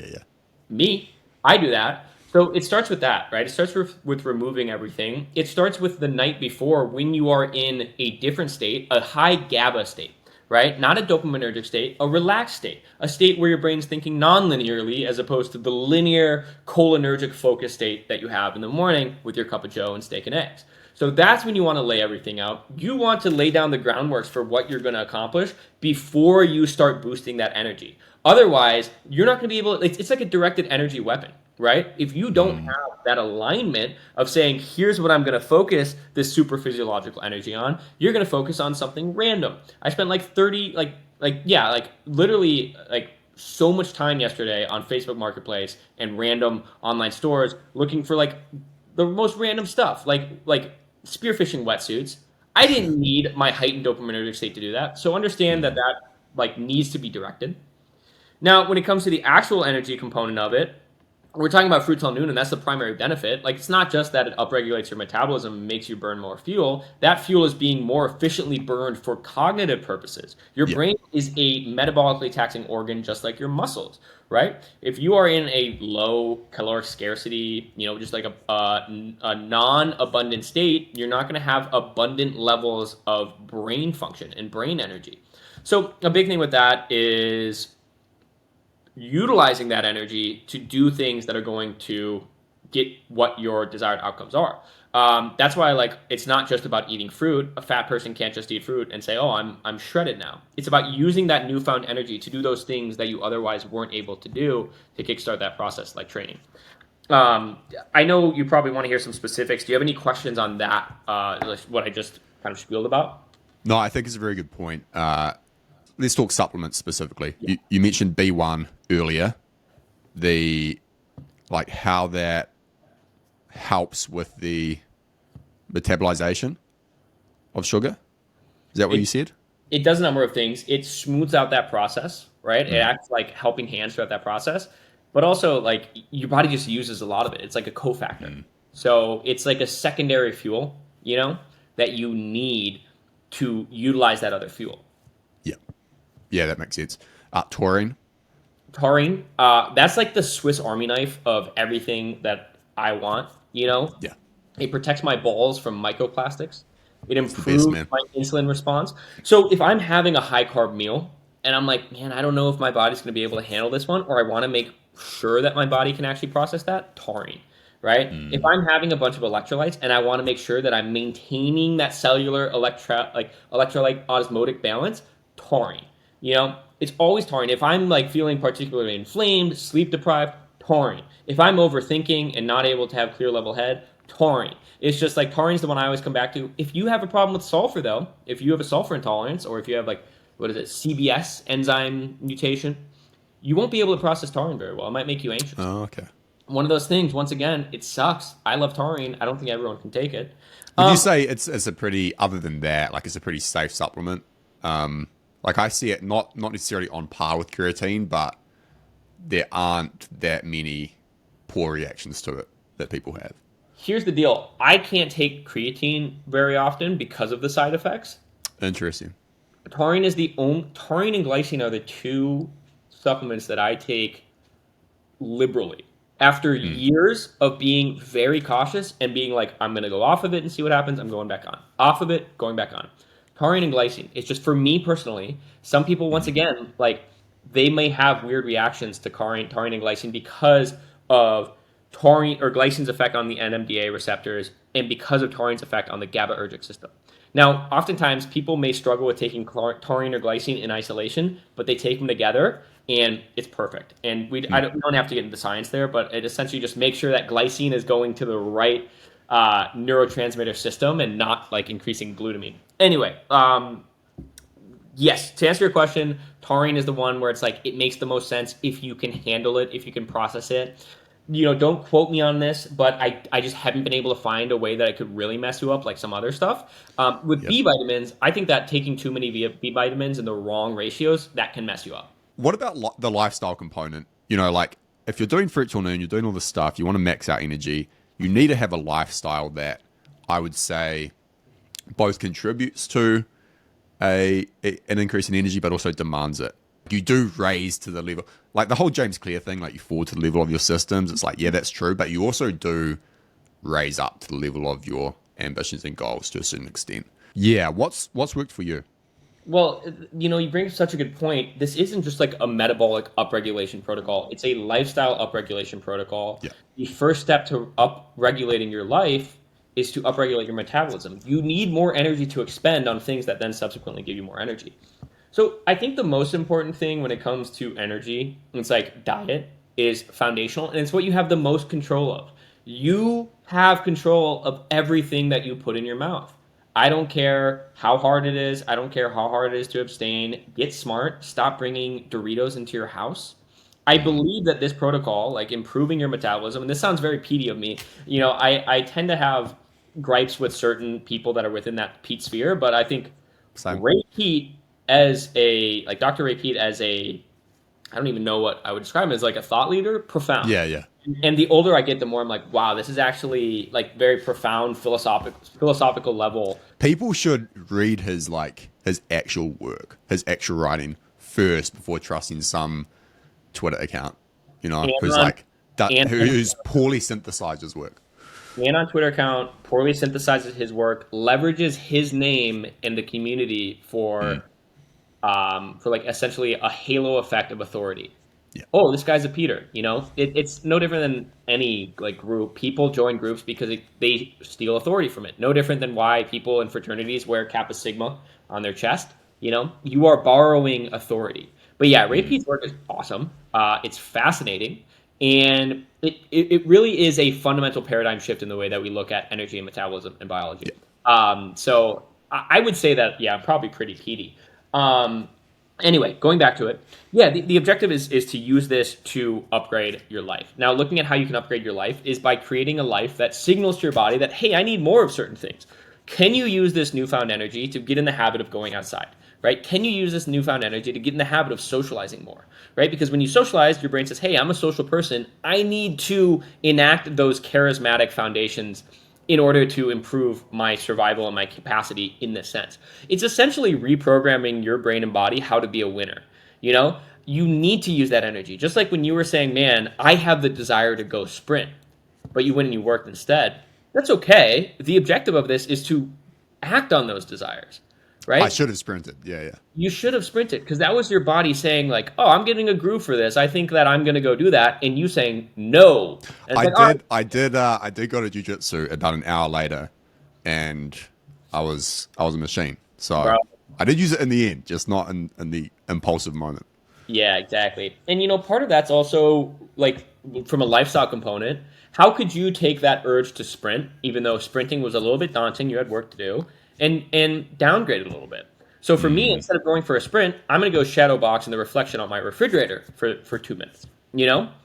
Me, I do that. So it starts with that, right? It starts with removing everything. It starts with the night before when you are in a different state, a high GABA state, right? Not a dopaminergic state, a relaxed state, a state where your brain's thinking non-linearly as opposed to the linear cholinergic focus state that you have in the morning with your cup of joe and steak and eggs. So that's when you want to lay everything out. You want to lay down the groundworks for what you're going to accomplish before you start boosting that energy. Otherwise, you're not going to be able to, it's like a directed energy weapon, right? If you don't have that alignment of saying, here's what I'm going to focus this super physiological energy on, you're going to focus on something random. I spent like 30, literally like so much time yesterday on Facebook Marketplace and random online stores looking for like the most random stuff, like spearfishing wetsuits. I didn't need my heightened dopaminergic state to do that. So understand that that like needs to be directed. Now, when it comes to the actual energy component of it, we're talking about fruit till noon, and that's the primary benefit. Like, it's not just that it upregulates your metabolism and makes you burn more fuel. That fuel is being more efficiently burned for cognitive purposes. Your Yeah. brain is a metabolically taxing organ, just like your muscles, right? If you are in a low caloric scarcity, just like a non-abundant state, you're not going to have abundant levels of brain function and brain energy. So a big thing with that is utilizing that energy to do things that are going to get what your desired outcomes are. That's why like it's not just about eating fruit. A fat person can't just eat fruit and say, "Oh, I'm shredded now." It's about using that newfound energy to do those things that you otherwise weren't able to do to kickstart that process, like training. I know you probably want to hear some specifics. Do you have any questions on that? Like what I just kind of spieled about? No, I think it's a very good point. Let's talk supplements specifically. You mentioned B1 earlier, the like how that helps with the metabolization of sugar. Is that what you said? It does a number of things. It smooths out that process, right? It acts like helping hands throughout that process, but also like your body just uses a lot of it. It's like a cofactor. So it's like a secondary fuel, that you need to utilize that other fuel. Yeah. Yeah, that makes sense. Taurine. Taurine, that's like the Swiss Army knife of everything that I want. Yeah. It protects my balls from microplastics. It It's the best, improves man. my insulin response. So if I'm having a high carb meal and I'm like, man, I don't know if my body's going to be able to handle this one, or I want to make sure that my body can actually process that, taurine, right? If I'm having a bunch of electrolytes and I want to make sure that I'm maintaining that cellular electrolyte osmotic balance, taurine. It's always taurine. If I'm like feeling particularly inflamed, sleep deprived, taurine. If I'm overthinking and not able to have clear level head, taurine. It's just like taurine's the one I always come back to. If you have a problem with sulfur though, if you have a sulfur intolerance, or if you have like what is it, CBS enzyme mutation, you won't be able to process taurine very well. It might make you anxious. Oh, okay. One of those things, once again, it sucks. I love taurine. I don't think everyone can take it. Would you say it's a pretty, other than that, like it's a pretty safe supplement? Like I see it not necessarily on par with creatine, but there aren't that many poor reactions to it that people have. Here's the deal. I can't take creatine very often because of the side effects. Interesting. Taurine and glycine are the two supplements that I take liberally. After years of being very cautious and being like, I'm going to go off of it and see what happens, I'm going back on. Off of it, going back on. Taurine and glycine. It's just for me personally. Some people, once again, like they may have weird reactions to taurine and glycine because of taurine or glycine's effect on the NMDA receptors and because of taurine's effect on the GABAergic system. Now, oftentimes people may struggle with taking taurine or glycine in isolation, but they take them together and it's perfect. And we don't have to get into the science there, but it essentially just makes sure that glycine is going to the right neurotransmitter system and not like increasing glutamine. Anyway, yes, to answer your question, taurine is the one where it's like it makes the most sense if you can handle it, if you can process it. Don't quote me on this, but I just haven't been able to find a way that it could really mess you up like some other stuff. With B vitamins, I think that taking too many B vitamins in the wrong ratios, that can mess you up. What about the lifestyle component? Like if you're doing fruit till noon, you're doing all this stuff, you want to max out energy, you need to have a lifestyle that I would say both contributes to an increase in energy, but also demands it. You do raise to the level, like the whole James Clear thing, like you fall to the level of your systems. It's like, yeah, that's true, but you also do raise up to the level of your ambitions and goals to a certain extent. Yeah, what's worked for you? Well, you bring up such a good point. This isn't just like a metabolic upregulation protocol. It's a lifestyle upregulation protocol. Yeah. The first step to upregulating your life is to upregulate your metabolism. You need more energy to expend on things that then subsequently give you more energy. So I think the most important thing when it comes to energy, it's like diet, is foundational, and it's what you have the most control of. You have control of everything that you put in your mouth. I don't care how hard it is. I don't care how hard it is to abstain. Get smart. Stop bringing Doritos into your house. I believe that this protocol, like improving your metabolism, and this sounds very peaty of me, I tend to have gripes with certain people that are within that Pete sphere, but I think Same. Ray Pete as a like Dr. Ray Pete as a I don't even know what I would describe him as, like a thought leader, profound. Yeah, yeah. And the older I get, the more I'm like, wow, this is actually like very profound philosophical level. People should read his actual work, his actual writing first before trusting some Twitter account, who's who's poorly synthesized his work. Man on Twitter account poorly synthesizes his work, leverages his name in the community for like essentially a halo effect of authority. Yeah. Oh, this guy's a Peter. It's no different than any like group. People join groups because they steal authority from it. No different than why people in fraternities wear Kappa Sigma on their chest. You are borrowing authority. But yeah, Ray Pete's work is awesome. It's fascinating, and it really is a fundamental paradigm shift in the way that we look at energy and metabolism and biology. Yeah. So I would say that I'm probably pretty Petey. Anyway, going back to it, the objective is to use this to upgrade your life. Now, looking at how you can upgrade your life is by creating a life that signals to your body that, hey, I need more of certain things. Can you use this newfound energy to get in the habit of going outside, right? Can you use this newfound energy to get in the habit of socializing more, right? Because when you socialize, your brain says, hey, I'm a social person. I need to enact those charismatic foundations in order to improve my survival and my capacity in this sense. It's essentially reprogramming your brain and body how to be a winner. You need to use that energy. Just like when you were saying, man, I have the desire to go sprint, but you went and you worked instead. That's okay. The objective of this is to act on those desires, right? I should have sprinted. Yeah. You should have sprinted because that was your body saying like, oh, I'm getting a groove for this. I think that I'm going to go do that. And you saying no. I did go to jiu-jitsu about an hour later, and I was a machine. So I did use it in the end, just not in the impulsive moment. Yeah, exactly. And part of that's also like from a lifestyle component. How could you take that urge to sprint, even though sprinting was a little bit daunting, you had work to do, and downgrade it a little bit? So for me, instead of going for a sprint, I'm going to go shadow box in the reflection on my refrigerator for 2 minutes.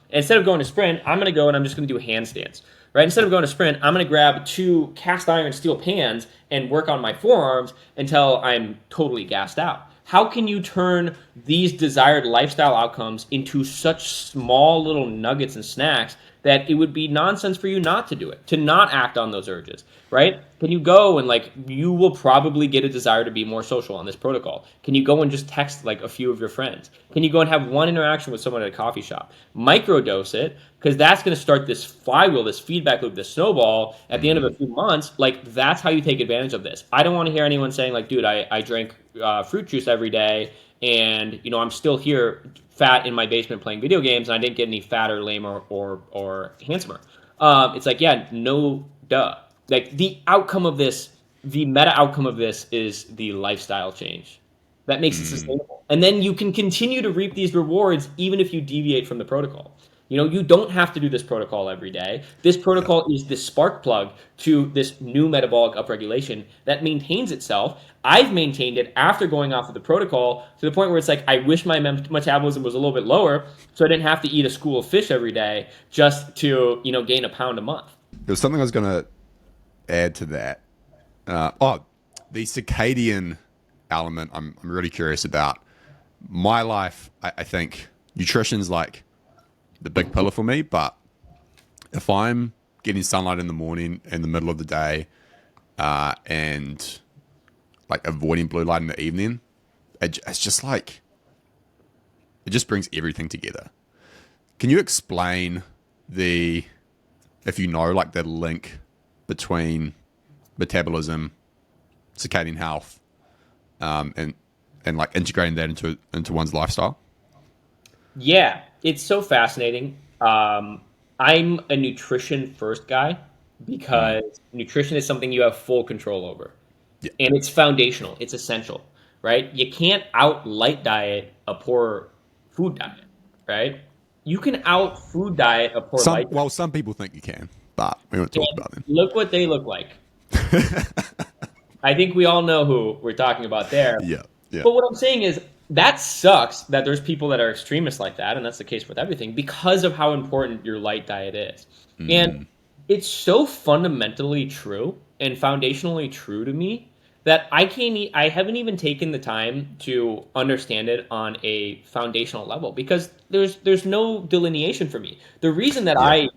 Instead of going to sprint, I'm going to go and I'm just going to do handstands. Right? Instead of going to sprint, I'm going to grab 2 cast iron steel pans and work on my forearms until I'm totally gassed out. How can you turn these desired lifestyle outcomes into such small little nuggets and snacks that it would be nonsense for you not to do it, to not act on those urges, right? Can you go and you will probably get a desire to be more social on this protocol. Can you go and just text a few of your friends? Can you go and have one interaction with someone at a coffee shop? Microdose it, because that's going to start this flywheel, this feedback loop, this snowball at the end of a few months. That's how you take advantage of this. I don't want to hear anyone saying dude, I drank fruit juice every day and I'm still here fat in my basement playing video games and I didn't get any fatter, lamer, or handsomer. It's no duh. The outcome of this, the meta outcome of this is the lifestyle change that makes it sustainable. And then you can continue to reap these rewards even if you deviate from the protocol. You don't have to do this protocol every day. This protocol is the spark plug to this new metabolic upregulation that maintains itself. I've maintained it after going off of the protocol to the point where it's I wish my metabolism was a little bit lower so I didn't have to eat a school of fish every day just to, gain a pound a month. There's something I was going to add to that. The circadian element I'm really curious about. My life, I think nutrition's the big pillar for me, but if I'm getting sunlight in the morning, in the middle of the day, and avoiding blue light in the evening, it's just it just brings everything together. Can you explain if you know, the link between metabolism, circadian health, and integrating that into one's lifestyle? Yeah, it's so fascinating. I'm a nutrition first guy because nutrition is something you have full control over. Yeah. And it's foundational. It's essential, right? You can't out light diet a poor food diet, right? You can out food diet a poor light diet. Well, some people think you can, but we won't talk about them. Look what they look like. I think we all know who we're talking about there. Yeah. But what I'm saying is that sucks that there's people that are extremists like that, and that's the case with everything because of how important your light diet is. And It's so fundamentally true and foundationally true to me that I haven't even taken the time to understand it on a foundational level because there's no delineation for me. The reason that Yeah,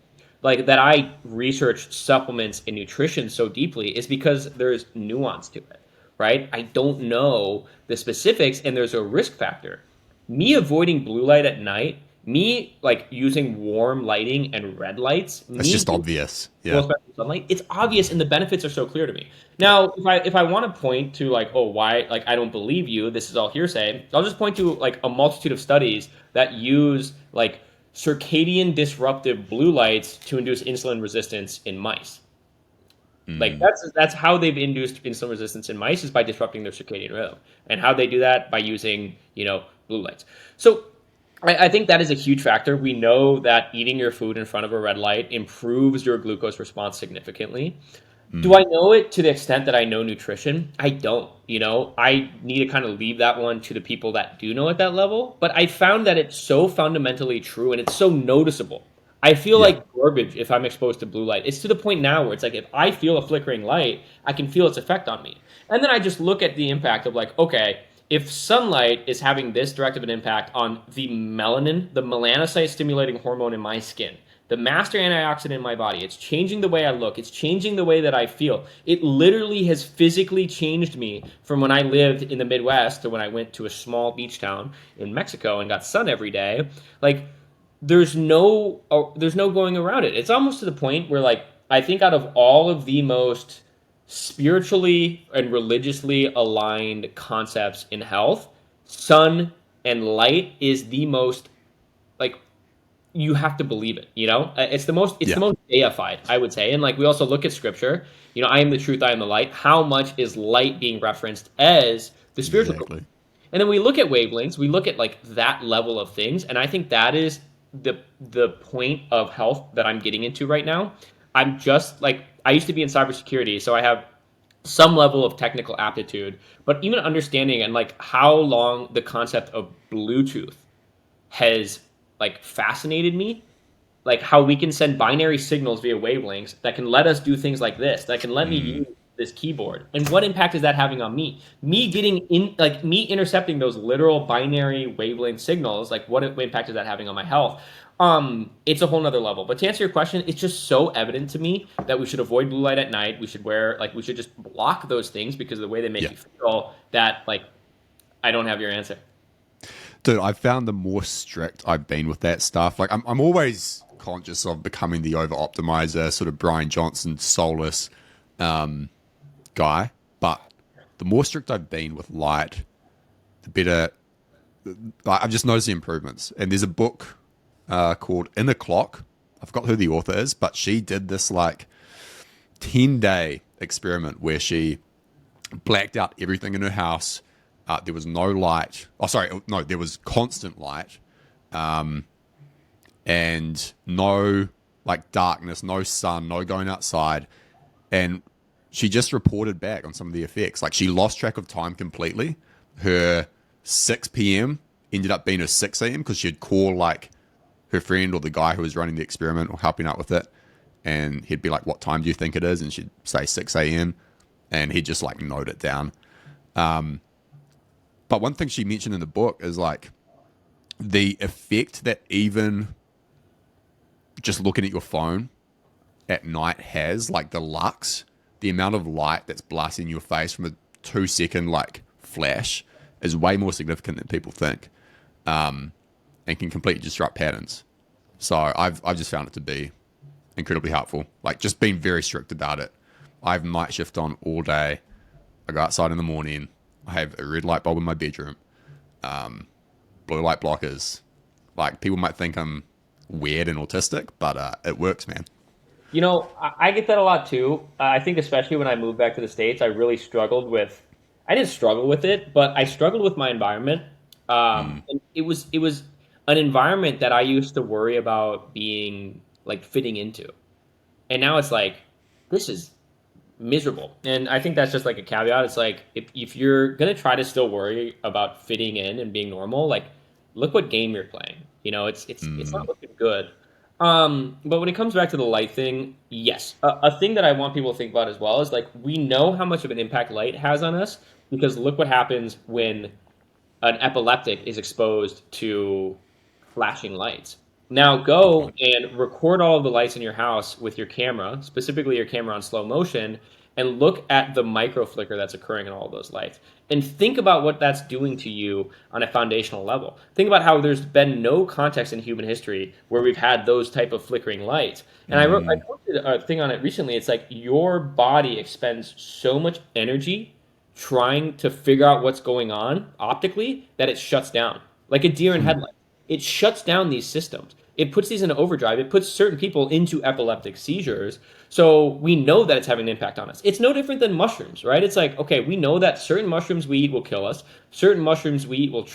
I researched supplements and nutrition so deeply is because there's nuance to it, right? I don't know the specifics and there's a risk factor. Me avoiding blue light at night, me like using warm lighting and red lights, it's me just obvious. full Yeah. spectrum sunlight, it's obvious and the benefits are so clear to me. Now, if I want to point to like, oh, why like I don't believe you, this is all hearsay, I'll just point to like a multitude of studies that use like circadian disruptive blue lights to induce insulin resistance in mice. Like Mm. that's how they've induced insulin resistance in mice is by disrupting their circadian rhythm. And how they do that by using, blue lights. So I think that is a huge factor. We know that eating your food in front of a red light improves your glucose response significantly. Do I Mm. know it to the extent that I know nutrition? I don't. I need to kind of leave that one to the people that do know at that level. But I found that it's so fundamentally true and it's so noticeable. I feel Yeah. like garbage if I'm exposed to blue light. It's to the point now where it's like if I feel a flickering light, I can feel its effect on me. And then I just look at the impact of like, okay, if sunlight is having this direct of an impact on the melanin, the melanocyte stimulating hormone in my skin, the master antioxidant in my body, it's changing the way I look, it's changing the way that I feel. It literally has physically changed me from when I lived in the Midwest to when I went to a small beach town in Mexico and got sun every day. Like there's no going around it. It's almost to the point where like I think out of all of the most spiritually and religiously aligned concepts in health, sun and light is the most like you have to believe it. It's the Yeah. most deified, I would say. And like we also look at scripture, I am the truth, I am the light. How much is light being referenced as the spiritual component? Exactly. And then we look at wavelengths, we look at like that level of things, and I think that is the point of health that I'm getting into right now. I'm just like I used to be in cybersecurity, so I have some level of technical aptitude, but even understanding and like how long the concept of Bluetooth has like fascinated me, like how we can send binary signals via wavelengths that can let us do things like this, that can let me Mm. use this keyboard. And what impact is that having on me? Me getting in, like me intercepting those literal binary wavelength signals, like what impact is that having on my health? It's a whole nother level. But to answer your question, it's just so evident to me that we should avoid blue light at night. We should just block those things because of the way they make Yeah. you feel that like I don't have your answer. Dude, I've found the more strict I've been with that stuff, like I'm always conscious of becoming the over optimizer, sort of Brian Johnson, soulless guy. But the more strict I've been with light, the better. I've just noticed the improvements. And there's a book called Inner Clock. I forgot who the author is, but she did this like 10-day experiment where she blacked out everything in her house. There was no light. Oh, sorry, no, there was constant light, and no like darkness, no sun, no going outside. And she just reported back on some of the effects. Like she lost track of time completely. Her 6 p.m. ended up being her 6 a.m. because she'd call like her friend or the guy who was running the experiment or helping out with it. And he'd be like, "What time do you think it is?" And she'd say 6 a.m. And he'd just like note it down. But one thing she mentioned in the book is like the effect that even just looking at your phone at night has, like the lux, the amount of light that's blasting your face from a 2 second like flash is way more significant than people think, and can completely disrupt patterns. So I've just found it to be incredibly helpful. Like just being very strict about it. I have night shift on all day. I go outside in the morning. I have a red light bulb in my bedroom. Blue light blockers. Like people might think I'm weird and autistic, but it works, man. I get that a lot too. I think especially when I moved back to the States, I really struggled with. I didn't struggle with it, but I struggled with my environment. Mm. And it was an environment that I used to worry about being like fitting into, and now it's like this is miserable. And I think that's just like a caveat. It's like if you're gonna try to still worry about fitting in and being normal, like look what game you're playing. It's not Mm. looking good. But when it comes back to the light thing, yes. A thing that I want people to think about as well is like we know how much of an impact light has on us because look what happens when an epileptic is exposed to flashing lights. Now Good go point. and record all of the lights in your house with your camera, specifically your camera on slow motion, and look at the micro flicker that's occurring in all of those lights. And think about what that's doing to you on a foundational level. Think about how there's been no context in human history where we've had those type of flickering lights. And I Mm, posted a thing on it recently. It's like your body expends so much energy trying to figure out what's going on optically that it shuts down, like a deer in headlights. It shuts down these systems. It puts these into overdrive. It puts certain people into epileptic seizures. So we know that it's having an impact on us. It's no different than mushrooms, right? It's like, okay, we know that certain mushrooms we eat will kill us. Certain mushrooms we eat will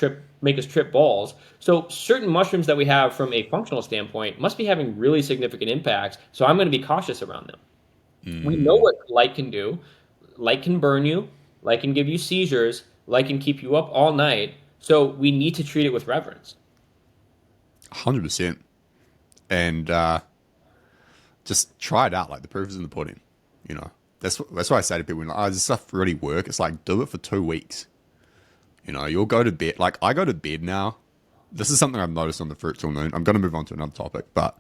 make us trip balls. So certain mushrooms that we have from a functional standpoint must be having really significant impacts. So I'm going to be cautious around them. We know mm, what light can do. Light can burn you. Light can give you seizures. Light can keep you up all night. So we need to treat it with reverence. 100%. And just try it out. Like the proof is in the pudding. You know, that's why I say to people, like, oh, does this stuff really work? It's like, do it for 2 weeks. You know, you'll go to bed. Like I go to bed now. This is something I've noticed on the fruitful moon. I'm going to move on to another topic, but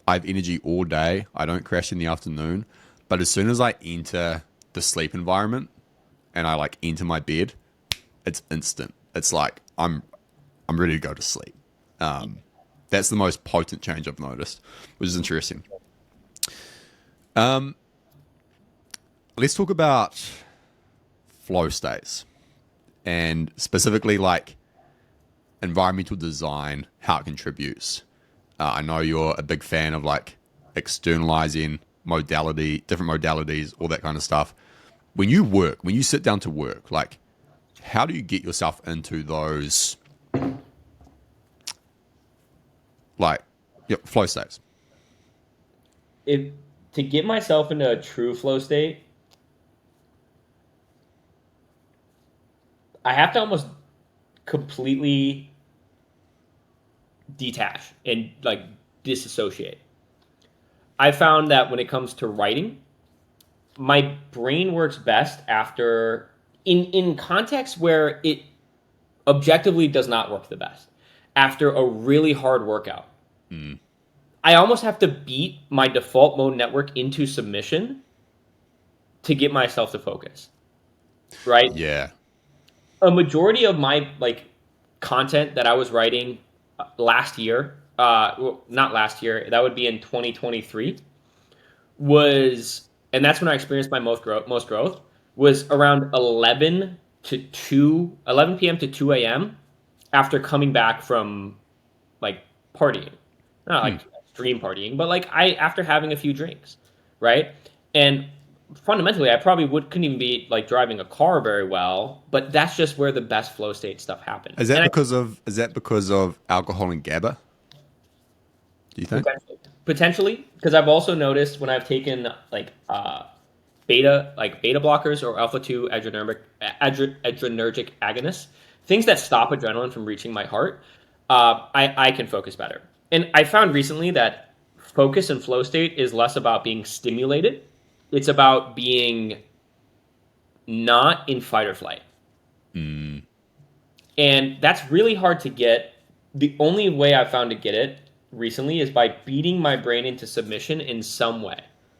I have energy all day. I don't crash in the afternoon. But as soon as I enter the sleep environment and I like enter my bed, it's instant. It's like I'm ready to go to sleep. That's the most potent change I've noticed, which is interesting. Let's talk about flow states and specifically like environmental design, how it contributes. I know you're a big fan of like externalizing different modalities, all that kind of stuff. When you sit down to work, like how do you get yourself into those like flow states? If to get myself into a true flow state, I have to almost completely detach and like disassociate. I found that when it comes to writing, my brain works best after in context where it objectively does not work the best. After a really hard workout, I almost have to beat my default mode network into submission to get myself to focus, right? Yeah. A majority of my like content that I was writing last year, well, not last year, that would be in 2023, was, and that's when I experienced my most growth, was around 11 p.m. to 2 a.m. after coming back from like partying, not like extreme partying, but like after having a few drinks, right? And fundamentally, I probably couldn't even be like driving a car very well, but that's just where the best flow state stuff happens. And I Is that because of alcohol and GABA? Do you think? potentially because I've also noticed when I've taken like beta blockers or alpha 2 adrenergic agonists, things that stop adrenaline from reaching my heart, I can focus better. And I found recently that focus and flow state is less about being stimulated. It's about being not in fight or flight. And that's really hard to get. The only way I've found to get it recently is by beating my brain into submission in some way,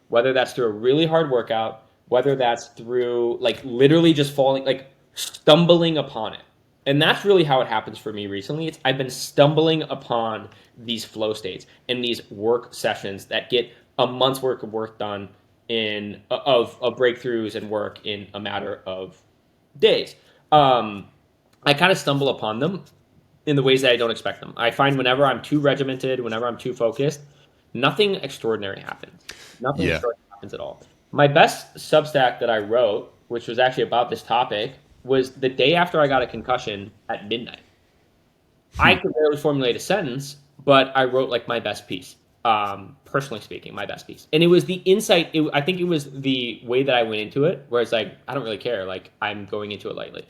whether that's through a really hard workout, whether that's through like literally just falling, like stumbling upon it. And that's really how it happens for me recently. I've been stumbling upon these flow states and these work sessions that get a month's worth of work done of breakthroughs and work in a matter of days. I kind of stumble upon them in the ways that I don't expect them. I find whenever I'm too regimented, whenever I'm too focused, nothing extraordinary happens. Nothing Yeah. extraordinary happens at all. My best Substack that I wrote, which was actually about this topic, was the day after I got a concussion at midnight. I could barely formulate a sentence, but I wrote like my best piece. Personally speaking, my best piece. And it was the insight. I think it was the way that I went into it, where it's like, I don't really care. Like, I'm going into it lightly.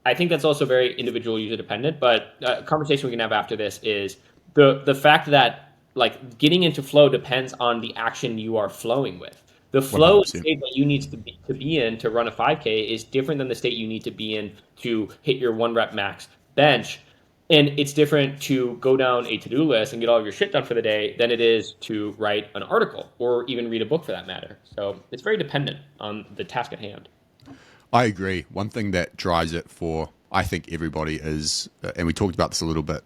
I think that's also very individual user dependent, but a conversation we can have after this is the fact that like getting into flow depends on the action you are flowing with. The flow 100%. state that you need to be in to run a 5K is different than the state you need to be in to hit your 1 rep max bench. And it's different to go down a to-do list and get all of your shit done for the day than it is to write an article or even read a book for that matter. So it's very dependent on the task at hand. I agree. One thing that drives it for, I think, everybody is, and we talked about this a little bit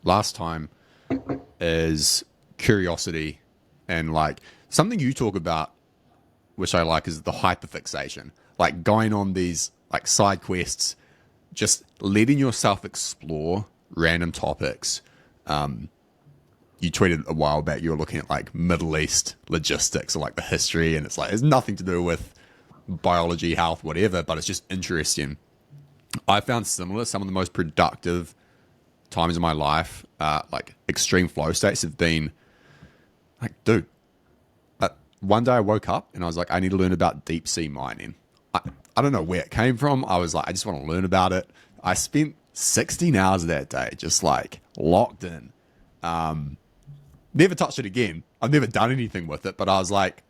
last time, is curiosity. And like something you talk about, which I like, is the hyperfixation. Like going on these like side quests, just letting yourself explore random topics. You tweeted a while back, you were looking at like Middle East logistics or like the history, and it's like, there's nothing to do with biology, health, whatever, but it's just interesting. I found similar, some of the most productive times in my life, like extreme flow states have been like, dude, one day I woke up and I was like, I need to learn about deep sea mining. I don't know where it came from. I was like, I just want to learn about it. I spent 16 hours that day just like locked in. Never touched it again. I've never done anything with it, but I was like,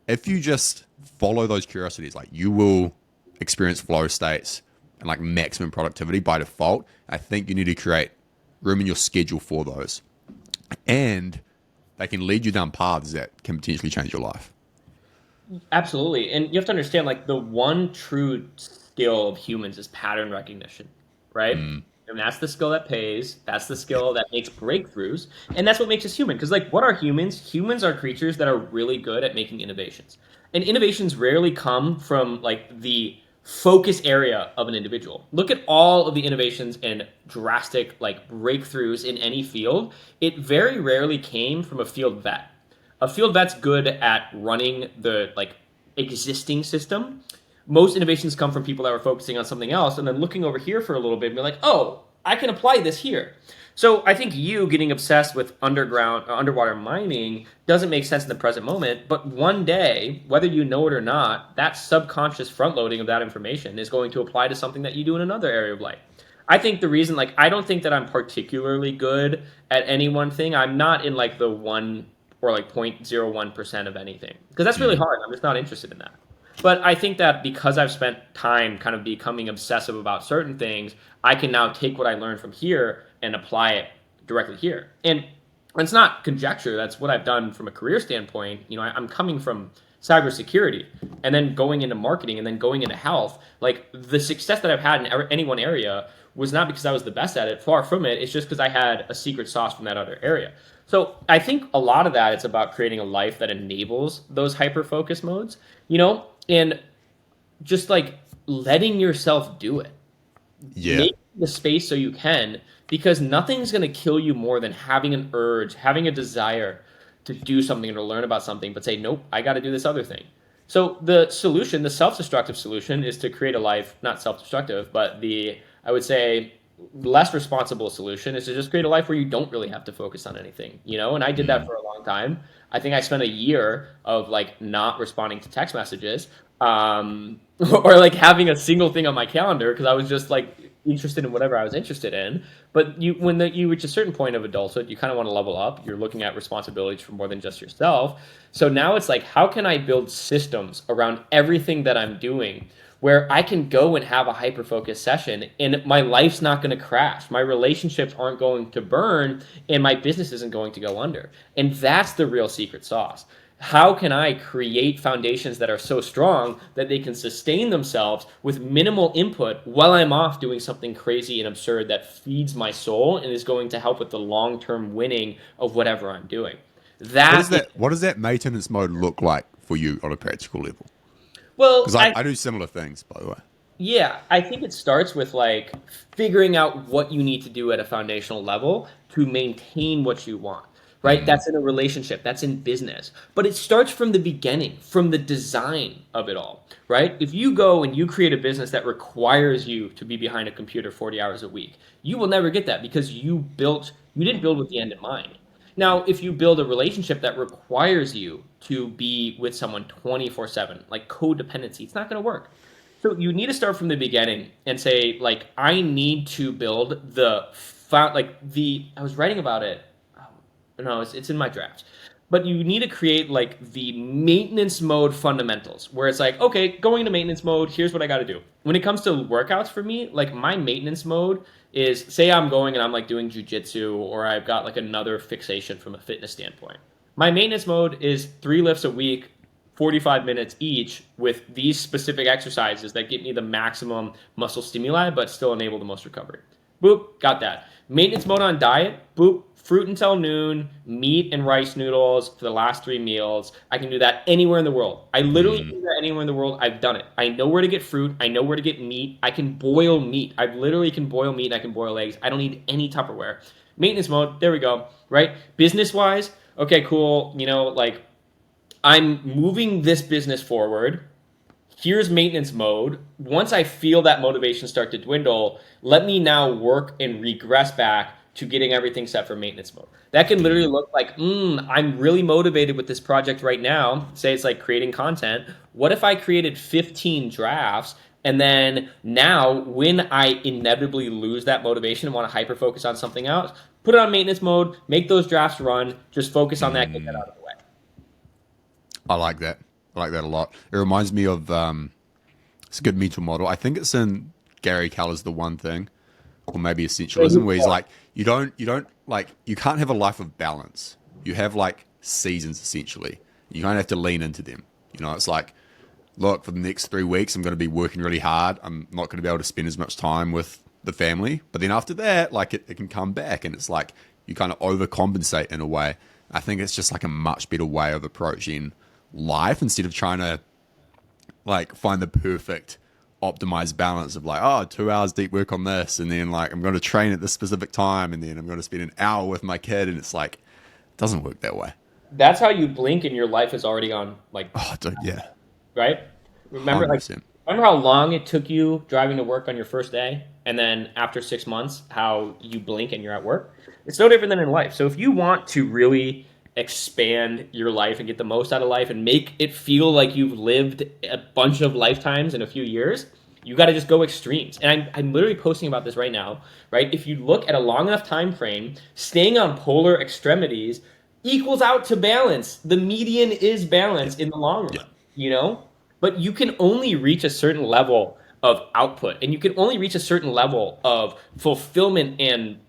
if you just follow those curiosities, like you will experience flow states and like maximum productivity by default. I think you need to create room in your schedule for those. And they can lead you down paths that can potentially change your life. Absolutely. And you have to understand, like, the one true skill of humans is pattern recognition, right? And that's the skill that pays. That's the skill that makes breakthroughs. And that's what makes us human. Because, like, what are humans? Humans are creatures that are really good at making innovations. And innovations rarely come from, like, the focus area of an individual. Look at all of the innovations and drastic, like, breakthroughs in any field. It very rarely came from a field vet. A field vet's good at running the like existing system. Most innovations come from people that are focusing on something else and then looking over here for a little bit and be like, oh, I can apply this here. So I think you getting obsessed with underwater mining doesn't make sense in the present moment. But one day, whether you know it or not, that subconscious front loading of that information is going to apply to something that you do in another area of life. I think the reason, like, I don't think that I'm particularly good at any one thing. I'm not in like the one or like 0.01% of anything, because that's really hard. I'm just not interested in that. But I think that because I've spent time kind of becoming obsessive about certain things, I can now take what I learned from here and apply it directly here. And it's not conjecture. That's what I've done from a career standpoint. You know, I'm coming from cybersecurity and then going into marketing and then going into health. Like, the success that I've had in any one area was not because I was the best at it. Far from it. It's just because I had a secret sauce from that other area. So I think a lot of that, it's about creating a life that enables those hyper-focus modes, you know, and just like letting yourself do it. Yeah. Make the space so you can, because nothing's going to kill you more than having an urge, having a desire to do something or to learn about something, but say, nope, I got to do this other thing. So the solution, the self-destructive solution, is to create a life, not self-destructive, but I would say, less responsible solution is to just create a life where you don't really have to focus on anything, you know? And I did that for a long time. I think I spent a year of like not responding to text messages, or like having a single thing on my calendar because I was just like interested in whatever I was interested in. But when you reach a certain point of adulthood, you kind of want to level up. You're looking at responsibilities for more than just yourself. So now it's like, how can I build systems around everything that I'm doing where I can go and have a hyper-focused session and my life's not going to crash. My relationships aren't going to burn and my business isn't going to go under. And that's the real secret sauce. How can I create foundations that are so strong that they can sustain themselves with minimal input while I'm off doing something crazy and absurd that feeds my soul and is going to help with the long-term winning of whatever I'm doing? What does that maintenance mode look like for you on a practical level? Well, Because I do similar things, by the way. yeah, I think it starts with like figuring out what you need to do at a foundational level to maintain what you want, right? That's in a relationship, that's in business. But it starts from the beginning, from the design of it all, right? If you go and you create a business that requires you to be behind a computer 40 hours a week, you will never get that because you didn't build with the end in mind. Now, if you build a relationship that requires you to be with someone 24/7, like codependency, it's not going to work. So you need to start from the beginning and say, like, I need to build I was writing about it. No, it's in my draft. But you need to create like the maintenance mode fundamentals where it's like, okay, going into maintenance mode, here's what I got to do. When it comes to workouts for me, like my maintenance mode is say I'm going and I'm like doing jujitsu or I've got like another fixation from a fitness standpoint. My maintenance mode is 3 lifts a week, 45 minutes each with these specific exercises that get me the maximum muscle stimuli but still enable the most recovery. Boop, got that. Maintenance mode on diet, boop, fruit until noon, meat and rice noodles for the last 3 meals. I can do that anywhere in the world. I literally can do that anywhere in the world. I've done it. I know where to get fruit. I know where to get meat. I can boil meat. I literally can boil meat and I can boil eggs. I don't need any Tupperware. Maintenance mode, there we go, right? Business-wise, okay, cool. Like I'm moving this business forward. Here's maintenance mode. Once I feel that motivation start to dwindle, let me now work and regress back to getting everything set for maintenance mode. That can literally look like, I'm really motivated with this project right now. Say it's like creating content. What if I created 15 drafts and then now when I inevitably lose that motivation and want to hyper focus on something else, put it on maintenance mode, make those drafts run, just focus on that, get that out of the way. I like that. I like that a lot. It reminds me of it's a good mental model. I think it's in Gary Keller's The One Thing, or maybe Essentialism, where he's like, you can't have a life of balance. You have like seasons essentially. You kind of have to lean into them. It's like, look, for the next 3 weeks, I'm going to be working really hard. I'm not going to be able to spend as much time with the family. But then after that, like it can come back, and it's like you kind of overcompensate in a way. I think it's just like a much better way of approaching life instead of trying to like find the perfect optimized balance of like, 2 hours deep work on this, and then like I'm going to train at this specific time, and then I'm going to spend an hour with my kid, and it's like it doesn't work that way. That's how you blink and your life is already on like Dude, yeah, right? Remember 100%. remember how long it took you driving to work on your first day, and then after 6 months how you blink and you're at work? It's no different than in life. So if you want to really expand your life and get the most out of life and make it feel like you've lived a bunch of lifetimes in a few years, you got to just go extremes. And I'm literally posting about this right now, right? If you look at a long enough time frame, staying on polar extremities equals out to balance. The median is balance in the long run, But you can only reach a certain level of output, and you can only reach a certain level of fulfillment and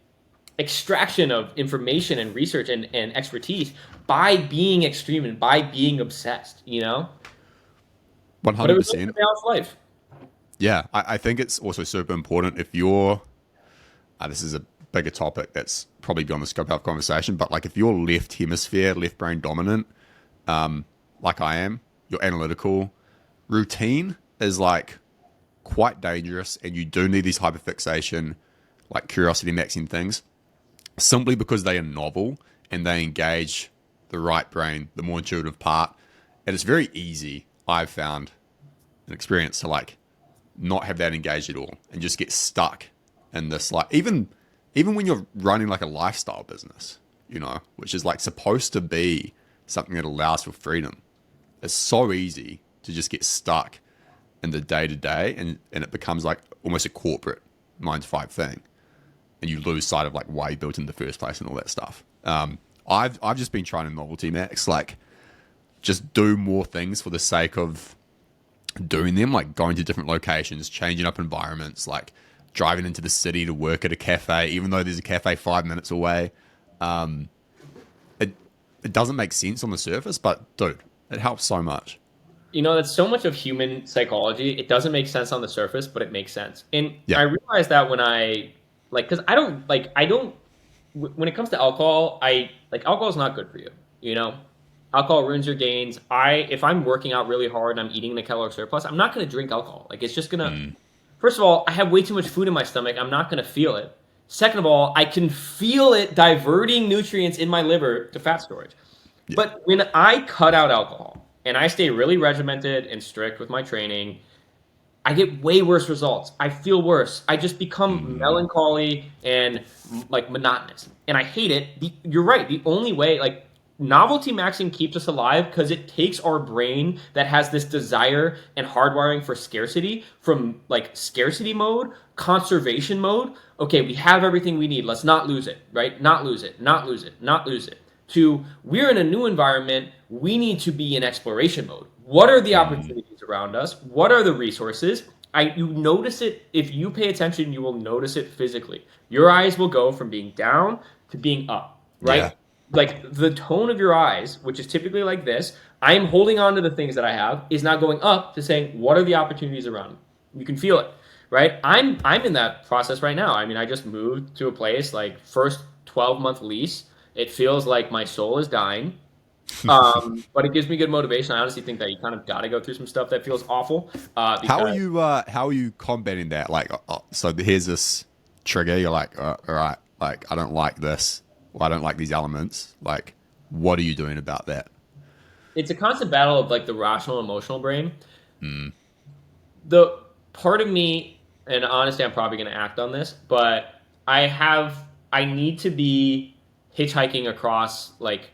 extraction of information and research and expertise by being extreme and by being obsessed, 100%. Balanced life. Yeah, I think it's also super important if you're, this is a bigger topic that's probably beyond the scope of our conversation, but like if you're left hemisphere, left brain dominant, like I am, you're analytical, routine is like quite dangerous, and you do need these hyperfixation, like curiosity maxing things, simply because they are novel and they engage the right brain, the more intuitive part. And it's very easy, I've found, an experience to like not have that engaged at all and just get stuck in this, like even when you're running like a lifestyle business, which is like supposed to be something that allows for freedom. It's so easy to just get stuck in the day to day, and it becomes like almost a corporate 9 to 5 thing. And you lose sight of like why you built in the first place and all that stuff. I've just been trying to novelty max, like just do more things for the sake of doing them, like going to different locations, changing up environments, like driving into the city to work at a cafe, even though there's a cafe 5 minutes away. It doesn't make sense on the surface, but dude, it helps so much. That's so much of human psychology. It doesn't make sense on the surface, but it makes sense. And I realized that when because when it comes to alcohol, alcohol is not good for you, Alcohol ruins your gains. If I'm working out really hard and I'm eating the caloric surplus, I'm not going to drink alcohol. Like it's just going to, first of all, I have way too much food in my stomach. I'm not going to feel it. Second of all, I can feel it diverting nutrients in my liver to fat storage. Yeah. But when I cut out alcohol and I stay really regimented and strict with my training, I get way worse results. I feel worse. I just become melancholy and like monotonous. And I hate it. You're right. The only way, like novelty maxing keeps us alive because it takes our brain that has this desire and hardwiring for scarcity from like scarcity mode, conservation mode. Okay, we have everything we need. Let's not lose it, right? Not lose it, not lose it, not lose it. to we're in a new environment, we need to be in exploration mode. What are the opportunities around us? What are the resources? You notice it. If you pay attention, you will notice it physically. Your eyes will go from being down to being up, Yeah. right? Like the tone of your eyes, which is typically like this, I am holding on to the things that I have, is now going up to saying, what are the opportunities around me? You can feel it, right? I'm in that process right now. I mean, I just moved to a place, like first 12-month lease. It feels like my soul is dying. But it gives me good motivation. I honestly think that you kind of got to go through some stuff that feels awful. Because How are you combating that? Like, so here's this trigger. You're like, all right, like I don't like this. Well, I don't like these elements. Like, what are you doing about that? it's a constant battle of like the rational emotional brain. The part of me, and honestly, I'm probably going to act on this, but I need to be hitchhiking across like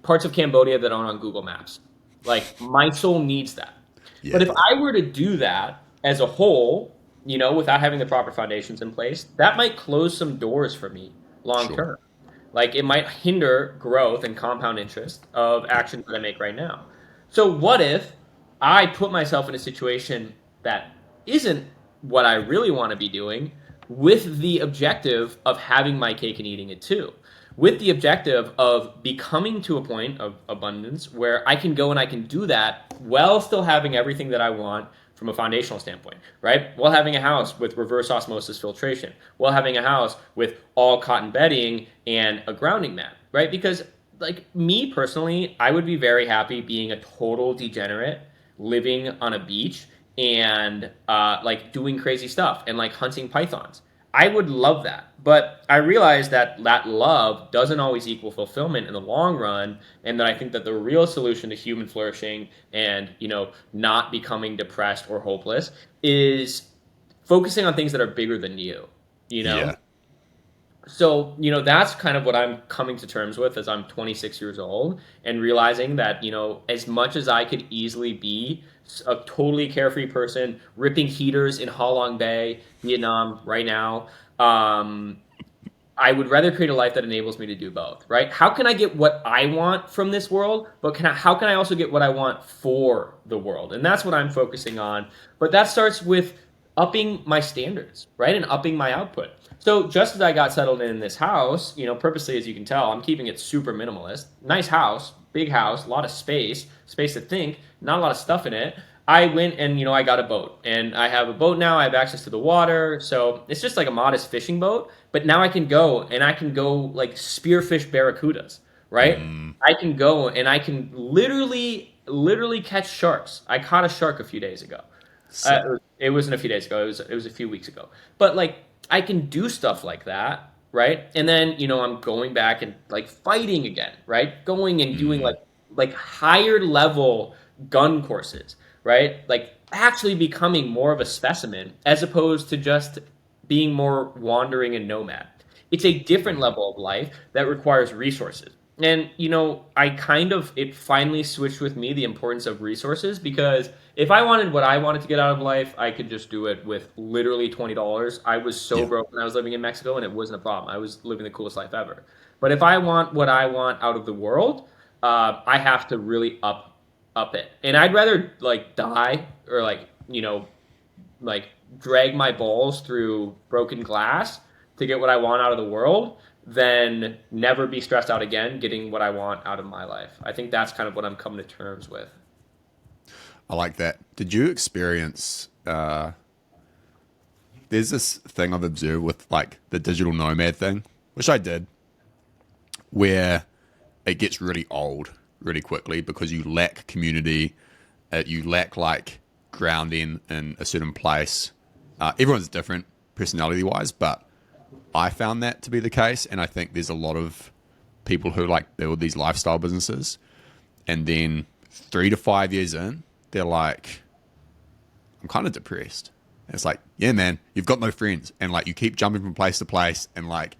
parts of Cambodia that aren't on Google Maps. Like my soul needs that. But if Yeah, I were to do that as a whole, without having the proper foundations in place, that might close some doors for me long sure. term. Like it might hinder growth and compound interest of actions that I make right now. So what if I put myself in a situation that isn't what I really want to be doing with the objective of having my cake and eating it too? With the objective of becoming to a point of abundance where I can go and I can do that while still having everything that I want from a foundational standpoint, right? While having a house with reverse osmosis filtration, while having a house with all cotton bedding and a grounding mat, right? Because like me personally, I would be very happy being a total degenerate living on a beach and like doing crazy stuff and like hunting pythons. I would love that. But I realize that that love doesn't always equal fulfillment in the long run. And that I think that the real solution to human flourishing and, not becoming depressed or hopeless is focusing on things that are bigger than you, you know? Yeah, So, that's kind of what I'm coming to terms with as I'm 26 years old and realizing that, as much as I could easily be a totally carefree person, ripping heaters in Ha Long Bay, Vietnam right now, I would rather create a life that enables me to do both, right? How can I get what I want from this world, but how can I also get what I want for the world? And that's what I'm focusing on. But that starts with upping my standards, right? And upping my output. So just as I got settled in this house, purposely, as you can tell, I'm keeping it super minimalist. Nice house, big house, a lot of space to think, not a lot of stuff in it. I went and, I got a boat and I have a boat now. I have access to the water. So it's just like a modest fishing boat, but now I can go and I can go like spearfish barracudas, right? I can go and I can literally catch sharks. I caught a shark a few days ago. sick. It wasn't a few days ago. It was a few weeks ago. But like I can do stuff like that, right? And then I'm going back and like fighting again, right? Going and doing like higher level gun courses, right? Like actually becoming more of a specimen as opposed to just being more wandering and nomad. It's a different level of life that requires resources. And I kind of it finally switched with me the importance of resources because if I wanted what I wanted to get out of life, I could just do it with literally $20. I was so Yeah, broke when I was living in Mexico and it wasn't a problem. I was living the coolest life ever. But if I want what I want out of the world, I have to really up it. And I'd rather like die or like drag my balls through broken glass to get what I want out of the world than never be stressed out again getting what I want out of my life. I think that's kind of what I'm coming to terms with. I like that. Did you experience? There's this thing I've observed with like the digital nomad thing, which I did, where it gets really old really quickly because you lack community, you lack like grounding in a certain place. Everyone's different personality wise, but I found that to be the case, and I think there's a lot of people who like build these lifestyle businesses, and then 3 to 5 years in, they're like, I'm kind of depressed. And it's like, yeah, man, you've got no friends, and like you keep jumping from place to place, and like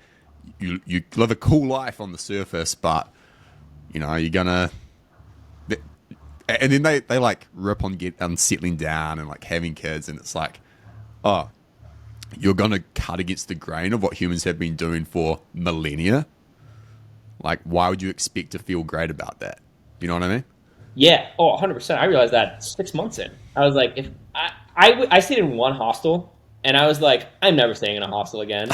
you live a cool life on the surface, but you're gonna. And then they like rip on settling down and like having kids, and it's like, oh, you're gonna cut against the grain of what humans have been doing for millennia. Like, why would you expect to feel great about that? You know what I mean? Yeah. Oh, 100%. I realized that 6 months in. I was like, if I stayed in one hostel, and I was like, I'm never staying in a hostel again.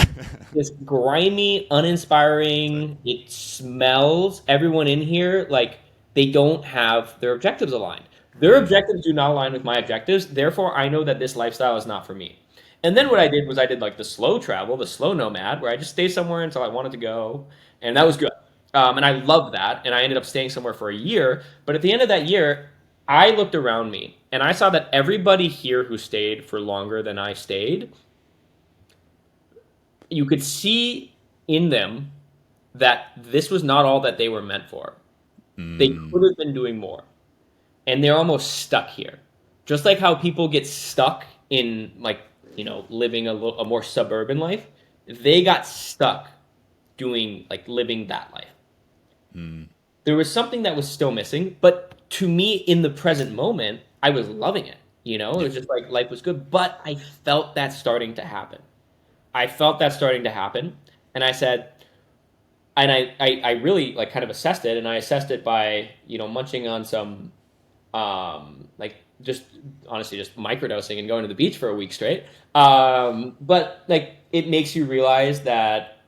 It's grimy, So, uninspiring. It smells. Everyone in here, like, they don't have their objectives aligned. Their objectives do not align with my objectives. Therefore, I know that this lifestyle is not for me. And then what I did was I did like the slow travel, the slow nomad, where I just stay somewhere until I wanted to go, and that was good. And I loved that, and I ended up staying somewhere for a year. But at the end of that year, I looked around me and I saw that everybody here who stayed for longer than I stayed, you could see in them that this was not all that they were meant for. They could have been doing more, and they're almost stuck here. Just like how people get stuck in, like, living a more suburban life, they got stuck doing, like, living that life. There was something that was still missing, but to me in the present moment, I was loving it. It yeah. was just like life was good, but I felt that starting to happen. I felt that starting to happen, and I said, and I really, like, kind of assessed it, and I assessed it by munching on some, like, just honestly just microdosing and going to the beach for a week straight. But, like, it makes you realize that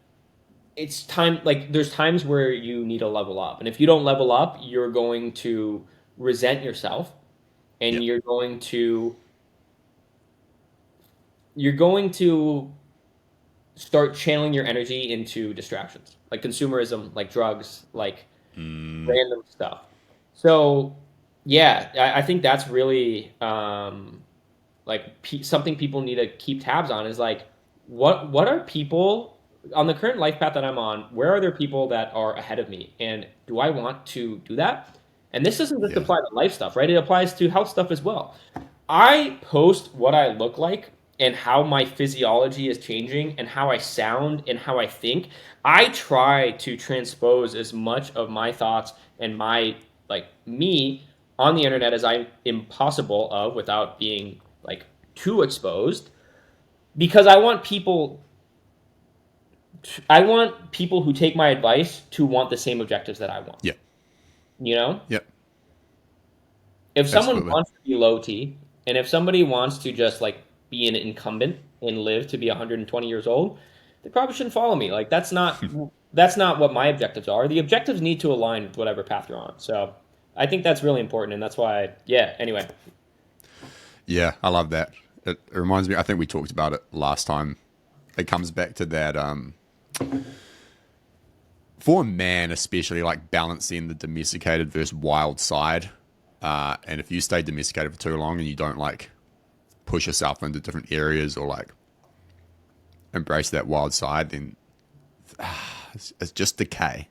it's time. Like, there's times where you need to level up, and if you don't level up, you're going to resent yourself, Yeah. and you're going to start channeling your energy into distractions, like consumerism, like drugs, like random stuff. So, yeah, I think that's really, like, something people need to keep tabs on is, like, what are people on the current life path that I'm on? Where are there people that are ahead of me, and do I want to do that? And this doesn't just Yeah. apply to life stuff, right? It applies to health stuff as well. I post what I look like and how my physiology is changing and how I sound and how I think. I try to transpose as much of my thoughts and my, like, me on the internet as I am possible of without being, like, too exposed, because I want people who take my advice to want the same objectives that I want. Yeah. You know? Yep. If someone Absolutely. wants to be low T, and if somebody wants to just, like, be an incumbent and live to be 120 years old, they probably shouldn't follow me. Like, that's not what my objectives are. The objectives need to align with whatever path you're on. So I think that's really important, and that's why. Yeah. Anyway. Yeah, I love that. It reminds me, I think we talked about it last time. It comes back to that, for a man, especially, like, balancing the domesticated versus wild side. And if you stay domesticated for too long and you don't, like, push yourself into different areas or, like, embrace that wild side, then it's just decay.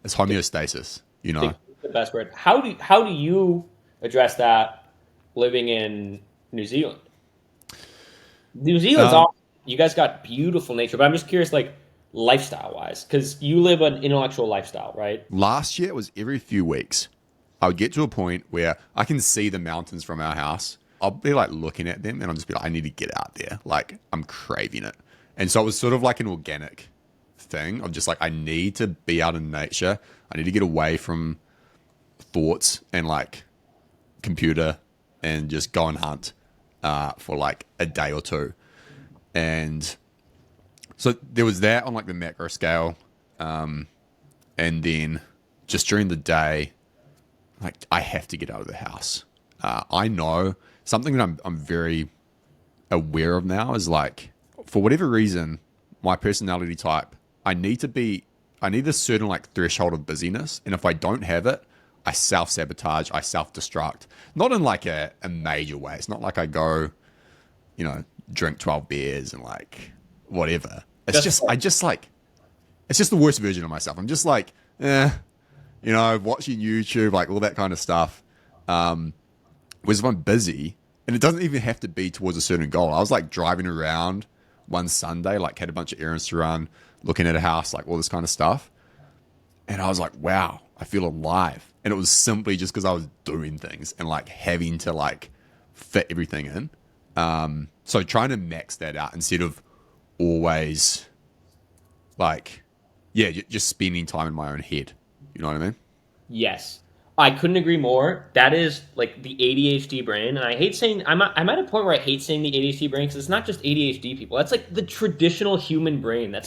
It's homeostasis, you know? The best word. How do you address that living in New Zealand? New Zealand's Um, awesome. You guys got beautiful nature, but I'm just curious, like, lifestyle wise, because you live an intellectual lifestyle, right? Last year, it was every few weeks. I would get to a point where I can see the mountains from our house. I'll be, like, looking at them and I'll just be like, I need to get out there. Like, I'm craving it. And so it was sort of like an organic thing of just like, I need to be out in nature. I need to get away from thoughts and, like, computer and just go and hunt for, like, a day or two. And so there was that on, like, the macro scale. And then just during the day, like, I have to get out of the house. I know something that I'm very aware of now is, like, for whatever reason, my personality type, I need a certain, like, threshold of busyness. And if I don't have it, I self-sabotage, I self-destruct. Not in, like, a major way. It's not like I go, drink 12 beers and, like, whatever. It's just the worst version of myself. I'm just like, watching YouTube, like, all that kind of stuff. Whereas if I'm busy, and it doesn't even have to be towards a certain goal. I was, like, driving around one Sunday, like, had a bunch of errands to run, looking at a house, like, all this kind of stuff. And I was like, wow, I feel alive. And it was simply just because I was doing things and, like, having to, like, fit everything in. So trying to max that out instead of always, like, Yeah, just spending time in my own head. You know what I mean? Yes. I couldn't agree more. That is like the ADHD brain. And I hate saying, I'm at a point where I hate saying the ADHD brain because it's not just ADHD people. That's like the traditional human brain Yeah.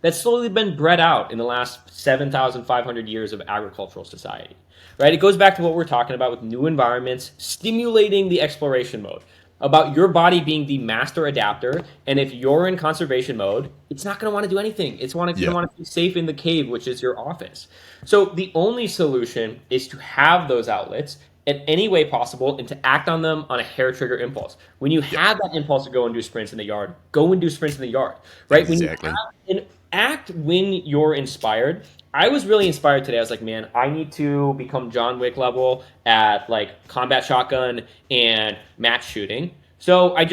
that's slowly been bred out in the last 7,500 years of agricultural society. Right? It goes back to what we're talking about with new environments, stimulating the exploration mode, about your body being the master adapter. And if you're in conservation mode, it's not going to want to do anything. It's going to Yeah. want to be safe in the cave, which is your office. So the only solution is to have those outlets in any way possible and to act on them on a hair trigger impulse. When you Yeah. have that impulse to go and do sprints in the yard, go and do sprints in the yard, right? When you Exactly. have an act when you're inspired. I was really inspired today. I was like, man, I need to become John Wick level at like combat shotgun and match shooting. So I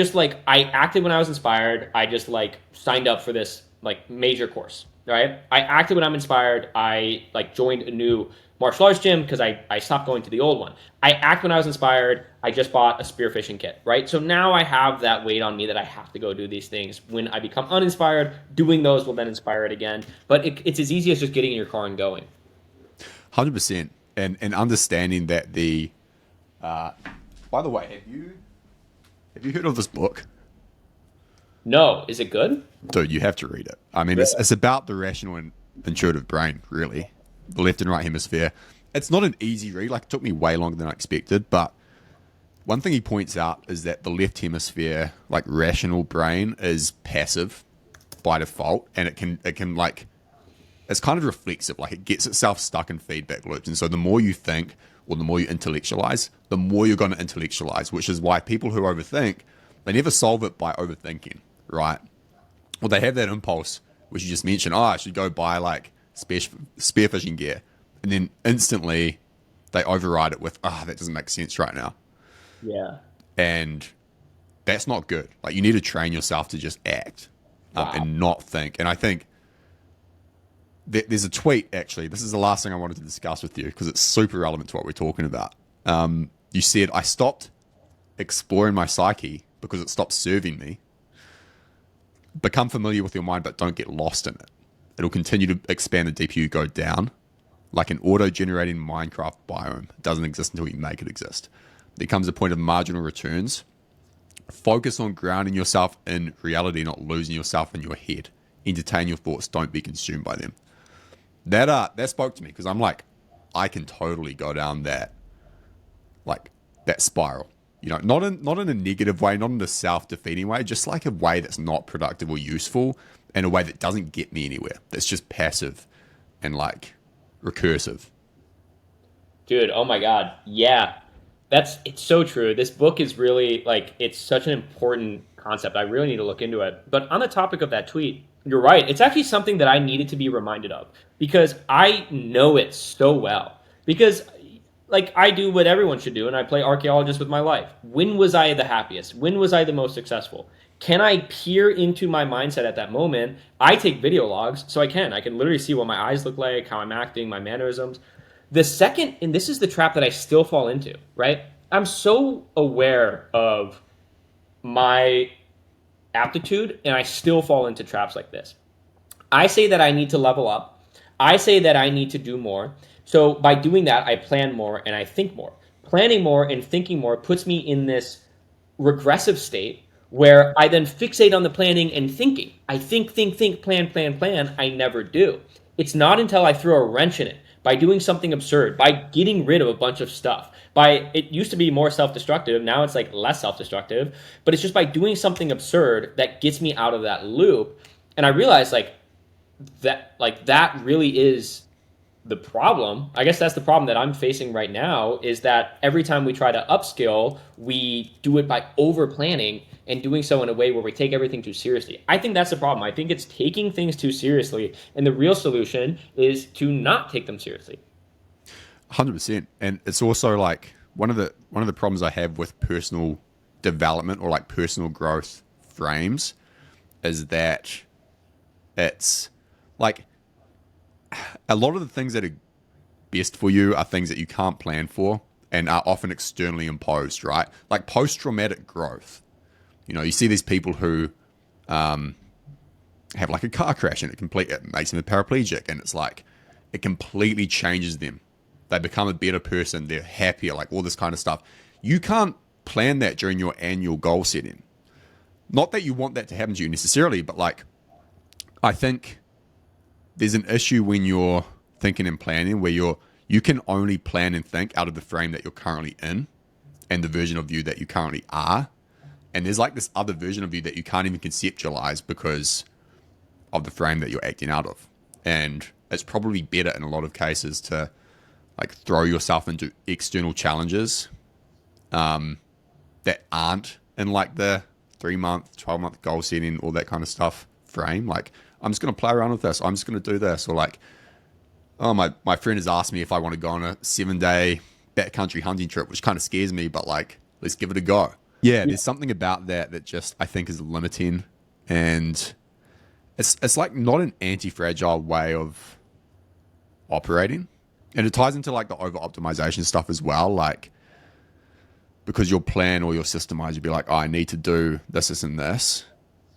acted when I was inspired. I just like signed up for this like major course, right? I acted when I'm inspired. I like joined a new martial arts gym because I stopped going to the old one. I act when I was inspired. I just bought a spearfishing kit, right? So now I have that weight on me that I have to go do these things. When I become uninspired, doing those will then inspire it again. But it's as easy as just getting in your car and going. 100%. And understanding that by the way, have you heard of this book? No, is it good? Dude, you have to read it. I mean, it's about the rational and intuitive brain, really. The left and right hemisphere. It's not an easy read. Like, it took me way longer than I expected. But one thing he points out is that the left hemisphere, like rational brain, is passive by default. And it can like, it's kind of reflexive. Like, it gets itself stuck in feedback loops. And so the more you think, or the more you intellectualize, the more you're going to intellectualize, which is why people who overthink, they never solve it by overthinking, right? Well, they have that impulse, which you just mentioned. Oh, I should go buy like spearfishing gear, and then instantly they override it with, that doesn't make sense right now, Yeah. and that's not good. Like, you need to train yourself to just act Wow. and not think. And I think there's a tweet, actually. This is the last thing I wanted to discuss with you because it's super relevant to what we're talking about. You said, I stopped exploring my psyche because it stopped serving me. Become familiar with your mind, but don't get lost in it. It'll continue to expand the deeper you go down, like an auto-generating Minecraft biome. It doesn't exist until you make it exist. There comes a point of marginal returns. Focus on grounding yourself in reality, not losing yourself in your head. Entertain your thoughts. Don't be consumed by them. That spoke to me because I'm like, I can totally go down that spiral. You know, not in a negative way, not in a self-defeating way, just like a way that's not productive or useful, and a way that doesn't get me anywhere. That's just passive and like recursive. Dude, oh my God. Yeah. It's so true. This book is really like, it's such an important concept. I really need to look into it. But on the topic of that tweet, you're right. It's actually something that I needed to be reminded of because I know it so well. Because like I do what everyone should do and I play archaeologist with my life. When was I the happiest? When was I the most successful? Can I peer into my mindset at that moment? I take video logs so I can literally see what my eyes look like, how I'm acting, my mannerisms. The second, and this is the trap that I still fall into, right? I'm so aware of my aptitude and I still fall into traps like this. I say that I need to level up. I say that I need to do more. So by doing that, I plan more and I think more. Planning more and thinking more puts me in this regressive state where I then fixate on the planning and thinking. I think, plan. I never do. It's not until I throw a wrench in it by doing something absurd, by getting rid of a bunch of stuff. It used to be more self-destructive, now it's like less self-destructive, but it's just by doing something absurd that gets me out of that loop. And I realize that really is the problem. I guess that's the problem that I'm facing right now is that every time we try to upskill, we do it by over planning and doing so in a way where we take everything too seriously. I think that's the problem. I think it's taking things too seriously. And the real solution is to not take them seriously. 100%. And it's also like one of the problems I have with personal development or like personal growth frames is that it's like a lot of the things that are best for you are things that you can't plan for and are often externally imposed, right? Like post-traumatic growth. You know, you see these people who have like a car crash and it makes them a paraplegic, and it's like it completely changes them. They become a better person, they're happier, like all this kind of stuff. You can't plan that during your annual goal setting. Not that you want that to happen to you necessarily, but like I think there's an issue when you're thinking and planning where you can only plan and think out of the frame that you're currently in and the version of you that you currently are. And there's like this other version of you that you can't even conceptualize because of the frame that you're acting out of. And it's probably better in a lot of cases to like throw yourself into external challenges that aren't in like the 3-month, 12-month goal setting, all that kind of stuff frame. Like, I'm just going to play around with this. I'm just going to do this. Or like, oh, my friend has asked me if I want to go on a 7-day backcountry hunting trip, which kind of scares me, but like, let's give it a go. Yeah, there's something about that just I think is limiting, and it's like not an anti-fragile way of operating. And it ties into like the over-optimization stuff as well, like because you'll plan or you'll systemize, you'll be like, oh, I need to do this, this, and this.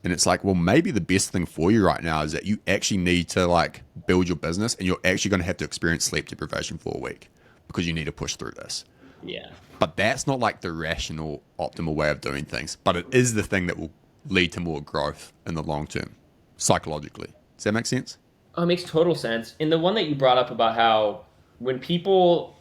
And it's like, well, maybe the best thing for you right now is that you actually need to like build your business, and you're actually going to have to experience sleep deprivation for a week because you need to push through this. Yeah. But that's not like the rational, optimal way of doing things. But it is the thing that will lead to more growth in the long term, psychologically. Does that make sense? Oh, it makes total sense. And the one that you brought up about how when people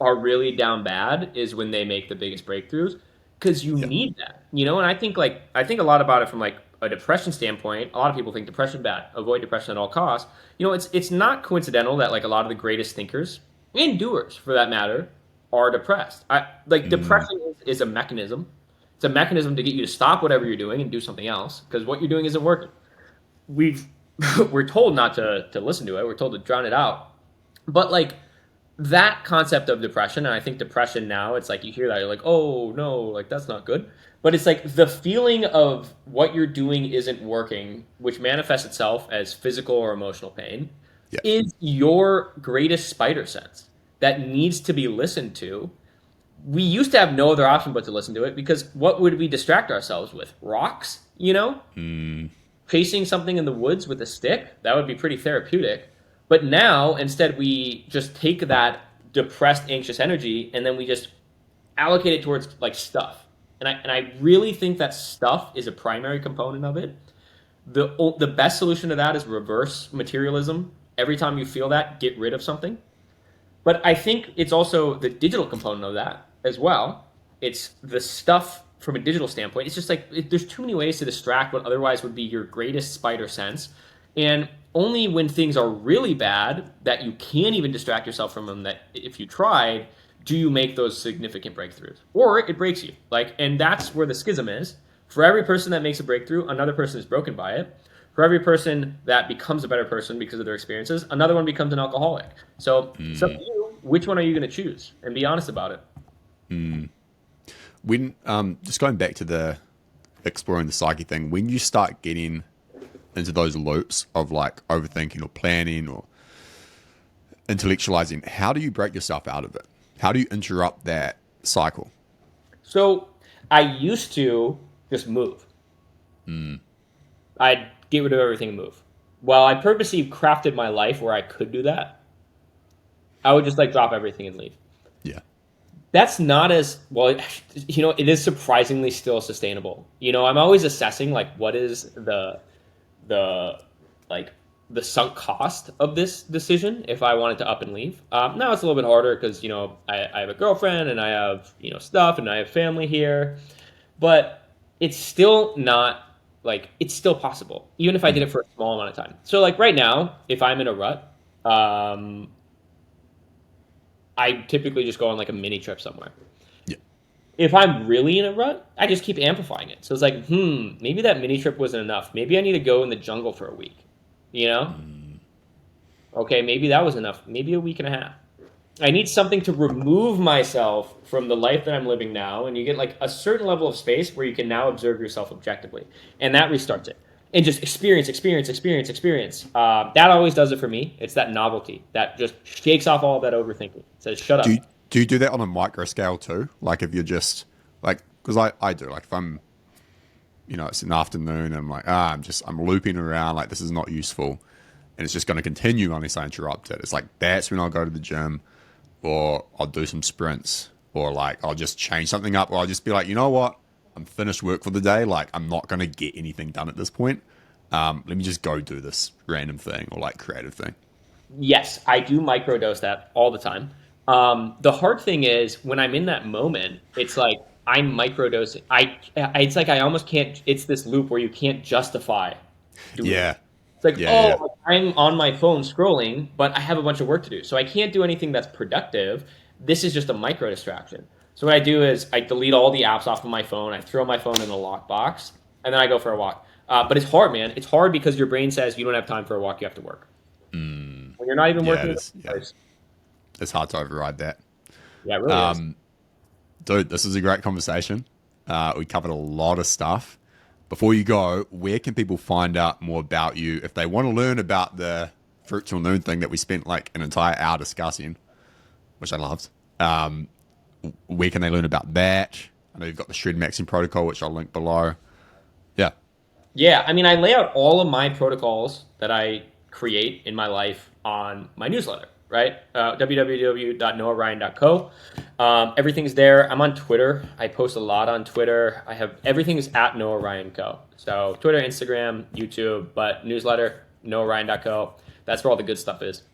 are really down bad is when they make the biggest breakthroughs, because you need that, you know? And I think a lot about it from like a depression standpoint. A lot of people think depression bad, avoid depression at all costs. You know, it's not coincidental that like a lot of the greatest thinkers and doers for that matter are depressed. Depression is a mechanism. It's a mechanism to get you to stop whatever you're doing and do something else because what you're doing isn't working. We're told not to listen to it. We're told to drown it out. But like that concept of depression, and I think depression now, it's like you hear that, you're like, oh no, like that's not good. But it's like the feeling of what you're doing isn't working, which manifests itself as physical or emotional pain, is your greatest spider sense that needs to be listened to. We used to have no other option but to listen to it because what would we distract ourselves with? Rocks, you know? Chasing something in the woods with a stick? That would be pretty therapeutic. But now, instead, we just take that depressed, anxious energy and then we just allocate it towards like stuff. And I really think that stuff is a primary component of it. The best solution to that is reverse materialism. Every time you feel that, get rid of something. But I think it's also the digital component of that as well. It's the stuff from a digital standpoint. It's just like there's too many ways to distract what otherwise would be your greatest spider sense. And only when things are really bad that you can't even distract yourself from them, that if you tried, do you make those significant breakthroughs. Or it breaks you. And that's where the schism is. For every person that makes a breakthrough, another person is broken by it. For every person that becomes a better person because of their experiences, another one becomes an alcoholic. So it's up to you. Which one are you going to choose? And be honest about it. When just going back to the exploring the psyche thing, when you start getting into those loops of like overthinking or planning or intellectualizing, how do you break yourself out of it? How do you interrupt that cycle? So I used to just move. I'd get rid of everything and move. While I purposely crafted my life where I could do that, I would just like drop everything and leave. Yeah. That's not as well, you know, it is surprisingly still sustainable. You know, I'm always assessing like what is the sunk cost of this decision if I wanted to up and leave. Now it's a little bit harder because, you know, I have a girlfriend and I have, you know, stuff and I have family here, but it's still not like, it's still possible, even if I did it for a small amount of time. So like right now, if I'm in a rut, I typically just go on like a mini trip somewhere. Yeah. If I'm really in a rut, I just keep amplifying it. So it's like, maybe that mini trip wasn't enough. Maybe I need to go in the jungle for a week, you know? Okay, maybe that was enough. Maybe a week and a half. I need something to remove myself from the life that I'm living now, and you get like a certain level of space where you can now observe yourself objectively, and that restarts it. And just experience. That always does it for me. It's that novelty that just shakes off all of that overthinking. It says, shut up. Do you do that on a micro scale too? Like if you're just like, because I do, like if I'm it's an afternoon and I'm like, I'm looping around, like this is not useful. And it's just going to continue unless I interrupt it. It's like, that's when I'll go to the gym, or I'll do some sprints, or like, I'll just change something up, or I'll just be like, you know what? I'm finished work for the day. Like, I'm not going to get anything done at this point. Let me just go do this random thing or like creative thing. Yes, I do microdose that all the time. The hard thing is when I'm in that moment, it's like I'm microdosing. It's like I almost can't. It's this loop where you can't justify doing it. Yeah. It's like, Yeah. Yeah. oh, I'm on my phone scrolling, but I have a bunch of work to do, so I can't do anything that's productive. This is just a micro distraction. So what I do is I delete all the apps off of my phone. I throw my phone in the lockbox, and then I go for a walk. But it's hard, man. It's hard because your brain says you don't have time for a walk. You have to work. When you're not even Yeah. working. It's hard to override that. Yeah, it really is. Dude, this is a great conversation. We covered a lot of stuff. Before you go, where can people find out more about you if they want to learn about the fruit till noon thing that we spent like an entire hour discussing, which I loved? Where can they learn about that? I know you've got the shred maxing protocol, which I'll link below. Yeah. Yeah, I mean, I lay out all of my protocols that I create in my life on my newsletter, right? www.noahryan.co. Everything's there. I'm on Twitter. I post a lot on Twitter. Everything's at Noah Ryan Co. So Twitter, Instagram, YouTube, but newsletter, noahryan.co. That's where all the good stuff is.